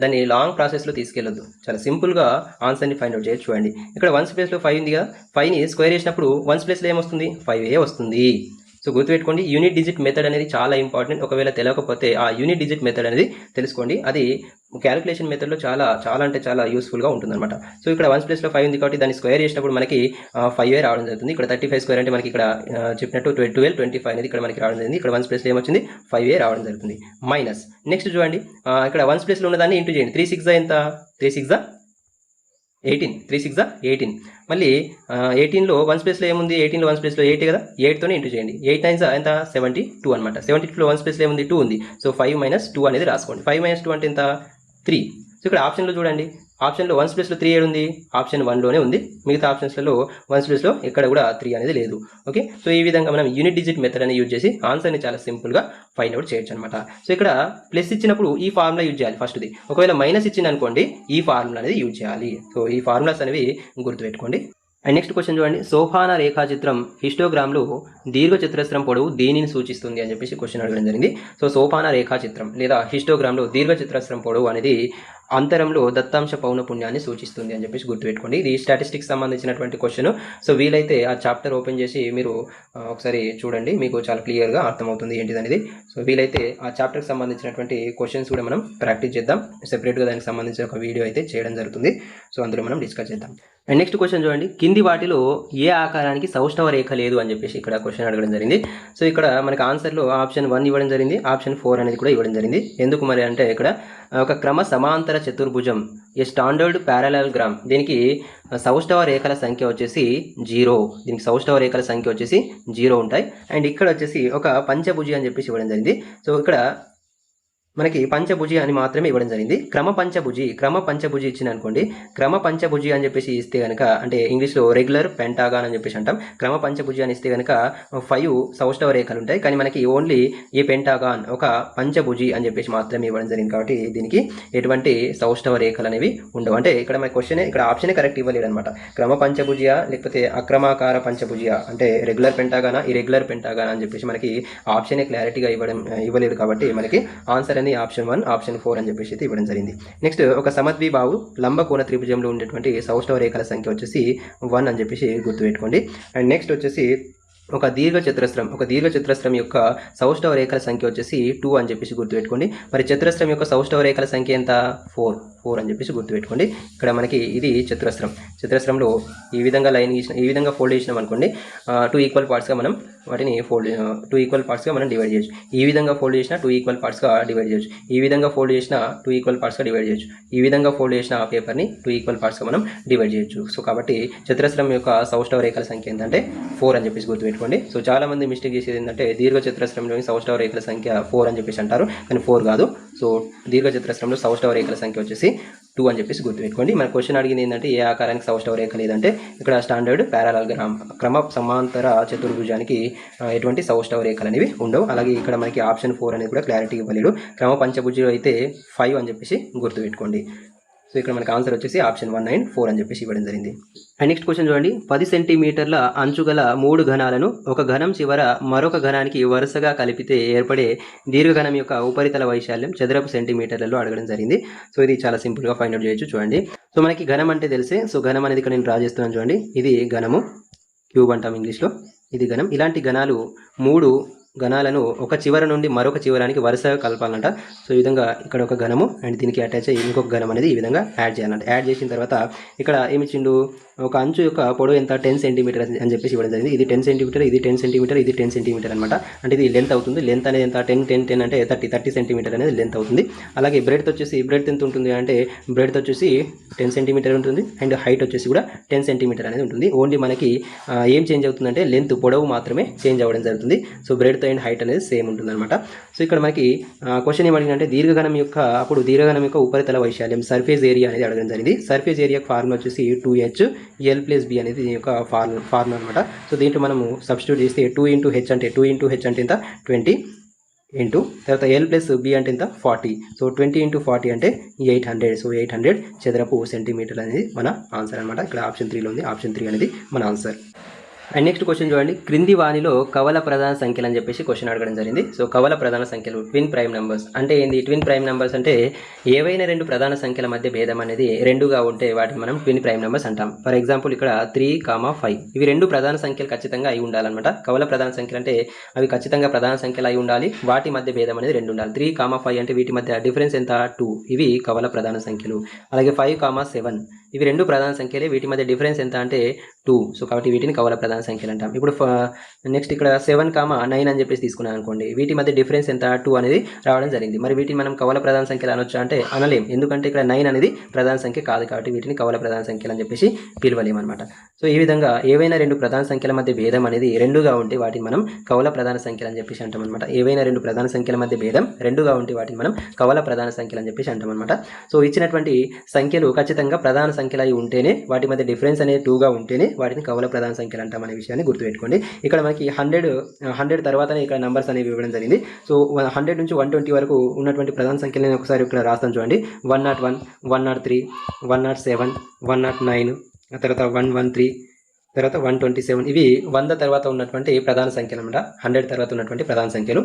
దాన్ని లాంగ్ ప్రాసెస్లో తీసుకెళ్ళొద్దు. చాలా సింపుల్గా ఆన్సర్ని ఫైండ్ అవుట్ చేయొచ్చు. చూడండి ఇక్కడ 1s ప్లేస్లో 5 ఉంది కదా, 5ని స్క్వేర్ చేసినప్పుడు 1s ప్లేస్లో ఏమొస్తుంది 5a వస్తుంది. సో గుర్తుపెట్టుకోండి, యూనిట్ డిజిట్ మెథడ్ అనేది చాలా ఇంపార్టెంట్. ఒకవేళ తెలియకపోతే ఆ యూనిట్ డిజిట్ మెథడ్ అనేది తెలుసుకోండి. అది క్యాలిక్యులేషన్ మెథడ్లో చాలా అంటే చాలా యూస్ఫుల్గా ఉంటుందన్నమాట. సో ఇక్కడ 1s ప్లేస్లో 5 ఉంది కాబట్టి దాన్ని స్క్వేర్ చేసినప్పుడు మనకి 5a రావడం జరుగుతుంది. ఇక్కడ 35 స్క్వేర్ అంటే మనకి ఇక్కడ చెప్పినట్టు 1225 అనేది ఇక్కడ మనకి రావడం జరిగింది. ఇక్కడ 1s ప్లేస్లో ఏమొచ్చింది 5a రావడం జరుగుతుంది. మైనస్ నెక్స్ట్ చూడండి, ఇక్కడ 1s ప్లేస్లో ఉన్నదాన్ని ఇంటూ చేయండి. 3 6 ఎంత 3 6 18, 3 6 18. మళ్ళీ 18లో 1s ప్లేస్లో ఏముంది, 18లో 1s ప్లేస్లో 8 కదా, 8తోనే ఇంటూ చేయండి. 8 9 ఎంత 72 అనమాట. 72లో 1s ప్లేస్లో ఏముంది 2 ఉంది. సో 5 మైనస్ 2 అనేది రాసుకోండి. 5 మైనస్ 2 అంటే ఎంత 3. సో ఇక్కడ ఆప్షన్లో చూడండి, ఆప్షన్లో 1s ప్లేస్లో 3 ఏడు ఉంది, ఆప్షన్ 1లోనే ఉంది. మిగతా ఆప్షన్స్లలో 1s ప్లేస్లో ఎక్కడ కూడా 3 అనేది లేదు. ఓకే, సో ఈ విధంగా మనం యూనిట్ డిజిట్ మెథడ్ అనేది యూజ్ చేసి ఆన్సర్ని చాలా సింపుల్గా ఫైండ్ అవుట్ చేయొచ్చు అనమాట. సో ఇక్కడ ప్లస్ ఇచ్చినప్పుడు ఈ ఫార్ములా యూజ్ చేయాలి ఫస్ట్ది. ఒకవేళ మైనస్ ఇచ్చింది అనుకోండి ఈ ఫార్ములా అనేది యూజ్ చేయాలి. సో ఈ ఫార్ములాస్ అనేవి గుర్తుపెట్టుకోండి. అండ్ నెక్స్ట్ క్వశ్చన్ చూడండి, సోపాన రేఖాచిత్రం హిస్టోగ్రామ్లో దీర్ఘచతురస్రం పొడవు దేనిని సూచిస్తుంది అని చెప్పేసి క్వశ్చన్ అడగడం జరిగింది. సో సోపాన రేఖాచిత్రం లేదా హిస్టోగ్రామ్లో దీర్ఘచతురస్రం పొడవు అనేది అంతరంలో దత్తాంశ పౌనపుణ్యాన్ని సూచిస్తుంది అని చెప్పేసి గుర్తుపెట్టుకోండి. ఇది స్టాటిస్టిక్స్ సంబంధించినటువంటి క్వశ్చన్. సో వీలైతే ఆ చాప్టర్ ఓపెన్ చేసి మీరు ఒకసారి చూడండి, మీకు చాలా క్లియర్గా అర్థమవుతుంది ఏంటిదనేది. సో వీలైతే ఆ చాప్టర్కి సంబంధించినటువంటి క్వశ్చన్స్ కూడా మనం ప్రాక్టీస్ చేద్దాం. సెపరేట్గా దానికి సంబంధించిన ఒక వీడియో అయితే చేయడం జరుగుతుంది. సో అందులో మనం డిస్కస్ చేద్దాం. అండ్ నెక్స్ట్ క్వశ్చన్ చూడండి, కింది వాటిలో ఏ ఆకారానికి సౌష్ఠవ రేఖ లేదు అని చెప్పేసి ఇక్కడ క్వశ్చన్ అడగడం జరిగింది. సో ఇక్కడ మనకి ఆన్సర్లో ఆప్షన్ 1 ఇవ్వడం జరిగింది, ఆప్షన్ 4 అనేది కూడా ఇవ్వడం జరిగింది. ఎందుకు మరి అంటే ఇక్కడ ఒక క్రమ సమాంతర చతుర్భుజం ఏ స్టాండర్డ్ ప్యారలెలోగ్రామ్, దీనికి సౌష్ఠవ రేఖల సంఖ్య వచ్చేసి 0. దీనికి సౌష్ఠవ రేఖల సంఖ్య వచ్చేసి 0 ఉంటాయి. అండ్ ఇక్కడ వచ్చేసి ఒక పంచభుజి అని చెప్పేసి ఇవ్వడం జరిగింది. సో ఇక్కడ మనకి పంచభుజి అని మాత్రమే ఇవ్వడం జరిగింది. క్రమ పంచభుజి ఇచ్చింది అనుకోండి, క్రమ పంచభుజి అని చెప్పేసి ఇస్తే కనుక, అంటే ఇంగ్లీష్లో రెగ్యులర్ పెంటాగాన్ అని చెప్పేసి అంటాం. క్రమ పంచభుజి అని ఇస్తే కనుక 5 సౌష్ఠవ రేఖలు ఉంటాయి. కానీ మనకి ఓన్లీ ఏ పెంటాగాన్ ఒక పంచభుజి అని చెప్పేసి మాత్రమే ఇవ్వడం జరిగింది. కాబట్టి దీనికి ఎటువంటి సౌష్ఠవ రేఖలు అనేవి ఉండవు. అంటే ఇక్కడ మన క్వశ్చన్ ఇక్కడ ఆప్షనే కరెక్ట్ ఇవ్వలేడు అనమాట. క్రమ పంచభుజియా లేకపోతే అక్రమాకార పంచభుజియా, అంటే రెగ్యులర్ పెంటాగానా ఇరెగ్యులర్ పెంటాగానా అని చెప్పేసి మనకి ఆప్షనే క్లారిటీగా ఇవ్వలేదు. కాబట్టి మనకి ఆన్సర్ ఆప్షన్ 1, ఆప్షన్ 4 అని చెప్పేసి ఇవ్వడం జరిగింది. నెక్స్ట్ ఒక సమద్విబాహు లంబకోణ త్రిభుజంలో ఉండేటువంటి సౌష్ఠవ రేఖల సంఖ్య వచ్చేసి 1 అని చెప్పేసి గుర్తుపెట్టుకోండి. అండ్ నెక్స్ట్ వచ్చేసి ఒక దీర్ఘచతురస్రం యొక్క సౌష్ఠవ రేఖల సంఖ్య వచ్చేసి 2 అని చెప్పేసి గుర్తుపెట్టుకోండి. మరి చతురస్రం యొక్క సౌష్ఠవ రేఖల సంఖ్య ఎంత 4 అని చెప్పేసి గుర్తుపెట్టుకోండి. ఇక్కడ మనకి ఇది చతురస్రంలో ఈ విధంగా లైన్ గీసిన, ఈ విధంగా ఫోల్డ్ చేసినాం అనుకోండి, 2 ఈక్వల్ పార్ట్స్గా మనం వాటిని 2 ఈక్వల్ పార్ట్స్గా మనం డివైడ్ చేయొచ్చు. ఈ విధంగా ఫోల్డ్ చేసిన 2 ఈక్వల్ పార్ట్స్గా డివైడ్ చేయొచ్చు. ఈ విధంగా ఫోల్డ్ చేసిన 2 ఈక్వల్ పార్ట్స్గా డివైడ్ చేయొచ్చు. ఈ విధంగా ఫోల్డ్ చేసిన ఆ పేపర్ని 2 ఈక్వల్ పార్ట్స్గా మనం డివైడ్ చేయొచ్చు. సో కాబట్టి చతురస్రం యొక్క సౌష్ఠవ రేఖల సంఖ్య ఏంటంటే 4 అని చెప్పేసి గుర్తుపెట్టుకోండి. సో చాలా మంది మిస్టేక్ చేసేది ఏంటంటే దీర్ఘచతురస్రంలోని సౌష్ఠవ రేఖల సంఖ్య 4 అని చెప్పేసి అంటారు, కానీ 4 కాదు. సో దీర్ఘచతురస్రంలో సౌష్ఠవ రేఖల సంఖ్య వచ్చేసి 2 అని చెప్పేసి గుర్తుపెట్టుకోండి. మన క్వశ్చన్ అడిగింది ఏంటంటే ఏ ఆకారానికి సౌష్ఠవ రేఖ లేదంటే ఇక్కడ స్టాండర్డ్ ప్యారలెలోగ్రామ్ క్రమ సమాంతర చతుర్భుజానికి ఎటువంటి సౌష్ఠవ రేఖలు అనేవి ఉండవు. అలాగే ఇక్కడ మనకి ఆప్షన్ 4 అనేది కూడా క్లారిటీ ఇవ్వలేడు. క్రమ పంచభుజి అయితే 5 అని చెప్పేసి గుర్తుపెట్టుకోండి. సో ఇక్కడ మనకి ఆన్సర్ వచ్చేసి ఆప్షన్ 1 అండ్ 4 అని చెప్పేసి ఇవ్వడం జరిగింది. అండ్ నెక్స్ట్ క్వశ్చన్ చూడండి, 10 సెంటీమీటర్ల అంచు గల 3 ఘనాలను ఒక ఘనం చివర మరొక ఘనానికి వరుసగా కలిపితే ఏర్పడే దీర్ఘఘనం యొక్క ఉపరితల వైశాల్యం చదరపు సెంటీమీటర్లలో అడగడం జరిగింది. సో ఇది చాలా సింపుల్గా ఫైండ్ అవుట్ చేయొచ్చు. చూడండి, సో మనకి ఘనం అంటే తెలిసే, సో ఘనం అనేది ఇక్కడ నేను డ్రా చేస్తున్నాను. చూడండి, ఇది ఘనము, క్యూబ్ అంటాం ఇంగ్లీష్లో, ఇది ఘనం. ఇలాంటి ఘనాలు 3 ఘనాలను ఒక చివర నుండి మరొక చివరానికి వరుసగా కలపాలంట. సో ఈ విధంగా ఇక్కడ ఒక ఘనము అండ్ దీనికి అటాచ్ అయ్యి ఇంకొక ఘనం అనేది ఈ విధంగా యాడ్ చేయాలంట. యాడ్ చేసిన తర్వాత ఇక్కడ ఏమిచ్చిండు, ఒక అంచు యొక్క పొడవు ఎంత 10 సెంటీమీటర్ అని చెప్పేసి ఇవ్వడం జరిగింది. ఇది 10 సెంటీమీటర్, ఇది 10 సెంటీమీటర్, ఇది 10 సెంటీమీటర్ అనమాట. అంటే ఇది లెంత్ అవుతుంది. లెంత్ అనేది ఎంత 10 అంటే 30 సెంటీమీటర్ అనేది లెంత్ అవుతుంది. అలాగే బ్రెడ్త్ వచ్చేసి, బ్రెడ్త్ ఎంత ఉంటుంది అంటే బ్రెడ్త్ వచ్చేసి 10 సెంటీమీటర్ ఉంటుంది అండ్ హైట్ వచ్చేసి కూడా 10 సెంటీమీటర్ అనేది ఉంటుంది. ఓన్లీ మనకి ఏం చేంజ్ అవుతుందంటే లెంత్, పొడవు మాత్రమే చేంజ్ అవ్వడం జరుగుతుంది. సో బ్రెడ్త్ అండ్ హైట్ అనేది సేమ్ ఉంటుంది అనమాట. సో ఇక్కడ మనకి క్వశ్చన్ ఏమడిగిందంటే దీర్ఘఘనం యొక్క ఉపరితల వైశాల్యం, సర్ఫేస్ ఏరియా అనేది అడగడం జరిగింది. సర్ఫేస్ ఏరియా ఫార్ములా వచ్చేసి 2HL+B అనేది దీని యొక్క ఫార్ములా అనమాట. సో దీంట్లో మనము సబ్స్టిట్యూట్ చేస్తే 2 × H అంటే 2 × H అంటే ఎంత 20 ఇంటూ తర్వాత L+B అంటే ఎంత 40. సో 20 × 40 అంటే 800. సో 800 చదరపు సెంటీమీటర్ అనేది మన ఆన్సర్ అనమాట. ఇక్కడ ఆప్షన్ 3లో ఉంది. ఆప్షన్ 3 అనేది మన ఆన్సర్. అండ్ నెక్స్ట్ క్వశ్చన్ చూడండి, క్రింది వానిలో కవల ప్రధాన సంఖ్యలు అని చెప్పేసి క్వశ్చన్ అడగడం జరిగింది. సో కవల ప్రధాన సంఖ్యలు, ట్విన్ ప్రైమ్ నెంబర్స్ అంటే ఏంది? ట్విన్ ప్రైమ్ నెంబర్స్ అంటే ఏవైనా 2 ప్రధాన సంఖ్యల మధ్య భేదం అనేది 2గా ఉంటే వాటిని మనం ట్విన్ ప్రైమ్ నెంబర్స్ అంటాం. ఫర్ ఎగ్జాంపుల్ ఇక్కడ 3, 5 ఇవి 2 ప్రధాన సంఖ్యలు ఖచ్చితంగా అయి ఉండాలన్నమాట. కవల ప్రధాన సంఖ్యలు అంటే అవి ఖచ్చితంగా ప్రధాన సంఖ్యలు అయి ఉండాలి, వాటి మధ్య భేదం అనేది 2 ఉండాలి. 3, 5 అంటే వీటి మధ్య డిఫరెన్స్ ఎంత 2, ఇవి కవల ప్రధాన సంఖ్యలు. అలాగే 5, 7 ఇవి 2 ప్రధాన సంఖ్యలే, వీటి మధ్య డిఫరెన్స్ ఎంత అంటే 2. సో కాబట్టి వీటిని కవల ప్రధాన సంఖ్యలు అంటాం. ఇప్పుడు నెక్స్ట్ ఇక్కడ 7, 9 అని చెప్పేసి తీసుకున్నాం అనుకోండి, వీటి మధ్య డిఫరెన్స్ ఎంత 2 అనేది రావడం జరిగింది. మరి వీటిని మనం కవల ప్రధాన సంఖ్యలు అనొచ్చా అంటే అనలేం, ఎందుకంటే ఇక్కడ 9 అనేది ప్రధాన సంఖ్య కాదు కాబట్టి వీటిని కవల ప్రధాన సంఖ్యలు అని చెప్పేసి పిలవలేమన్నమాట. సో ఈ విధంగా ఏవైనా 2 ప్రధాన సంఖ్యల మధ్య భేదం అనేది 2గా ఉంటే వాటిని మనం కవల ప్రధాన సంఖ్యలు అని చెప్పేసి అంటాం అనమాట. ఏవైనా 2 ప్రధాన సంఖ్యల మధ్య భేదం 2గా ఉంటే వాటిని మనం కవల ప్రధాన సంఖ్యలు అని చెప్పేసి అంటాం అనమాట. సో ఇచ్చినటువంటి సంఖ్యలు ఖచ్చితంగా ప్రధాన సంఖ్యలు అయి ఉంటేనే, వాటి మధ్య డిఫరెన్స్ అనేది 2గా ఉంటేనే వాటిని కవల ప్రధాన సంఖ్యలు అంటాం అనే విషయాన్ని గుర్తుపెట్టుకోండి. ఇక్కడ మనకి 100 తర్వాతనే ఇక్కడ నంబర్స్ అనేవి ఇవ్వడం జరిగింది. సో 100 నుంచి 120 వరకు ఉన్నటువంటి ప్రధాన సంఖ్యలు నేను ఒకసారి ఇక్కడ రాస్తాను చూడండి. 101, 103, 107, 109, తర్వాత 113, తర్వాత 127 ఇవి 100 తర్వాత ఉన్నటువంటి ప్రధాన సంఖ్యలు అనమాట. 100 తర్వాత ఉన్నటువంటి ప్రధాన సంఖ్యలు.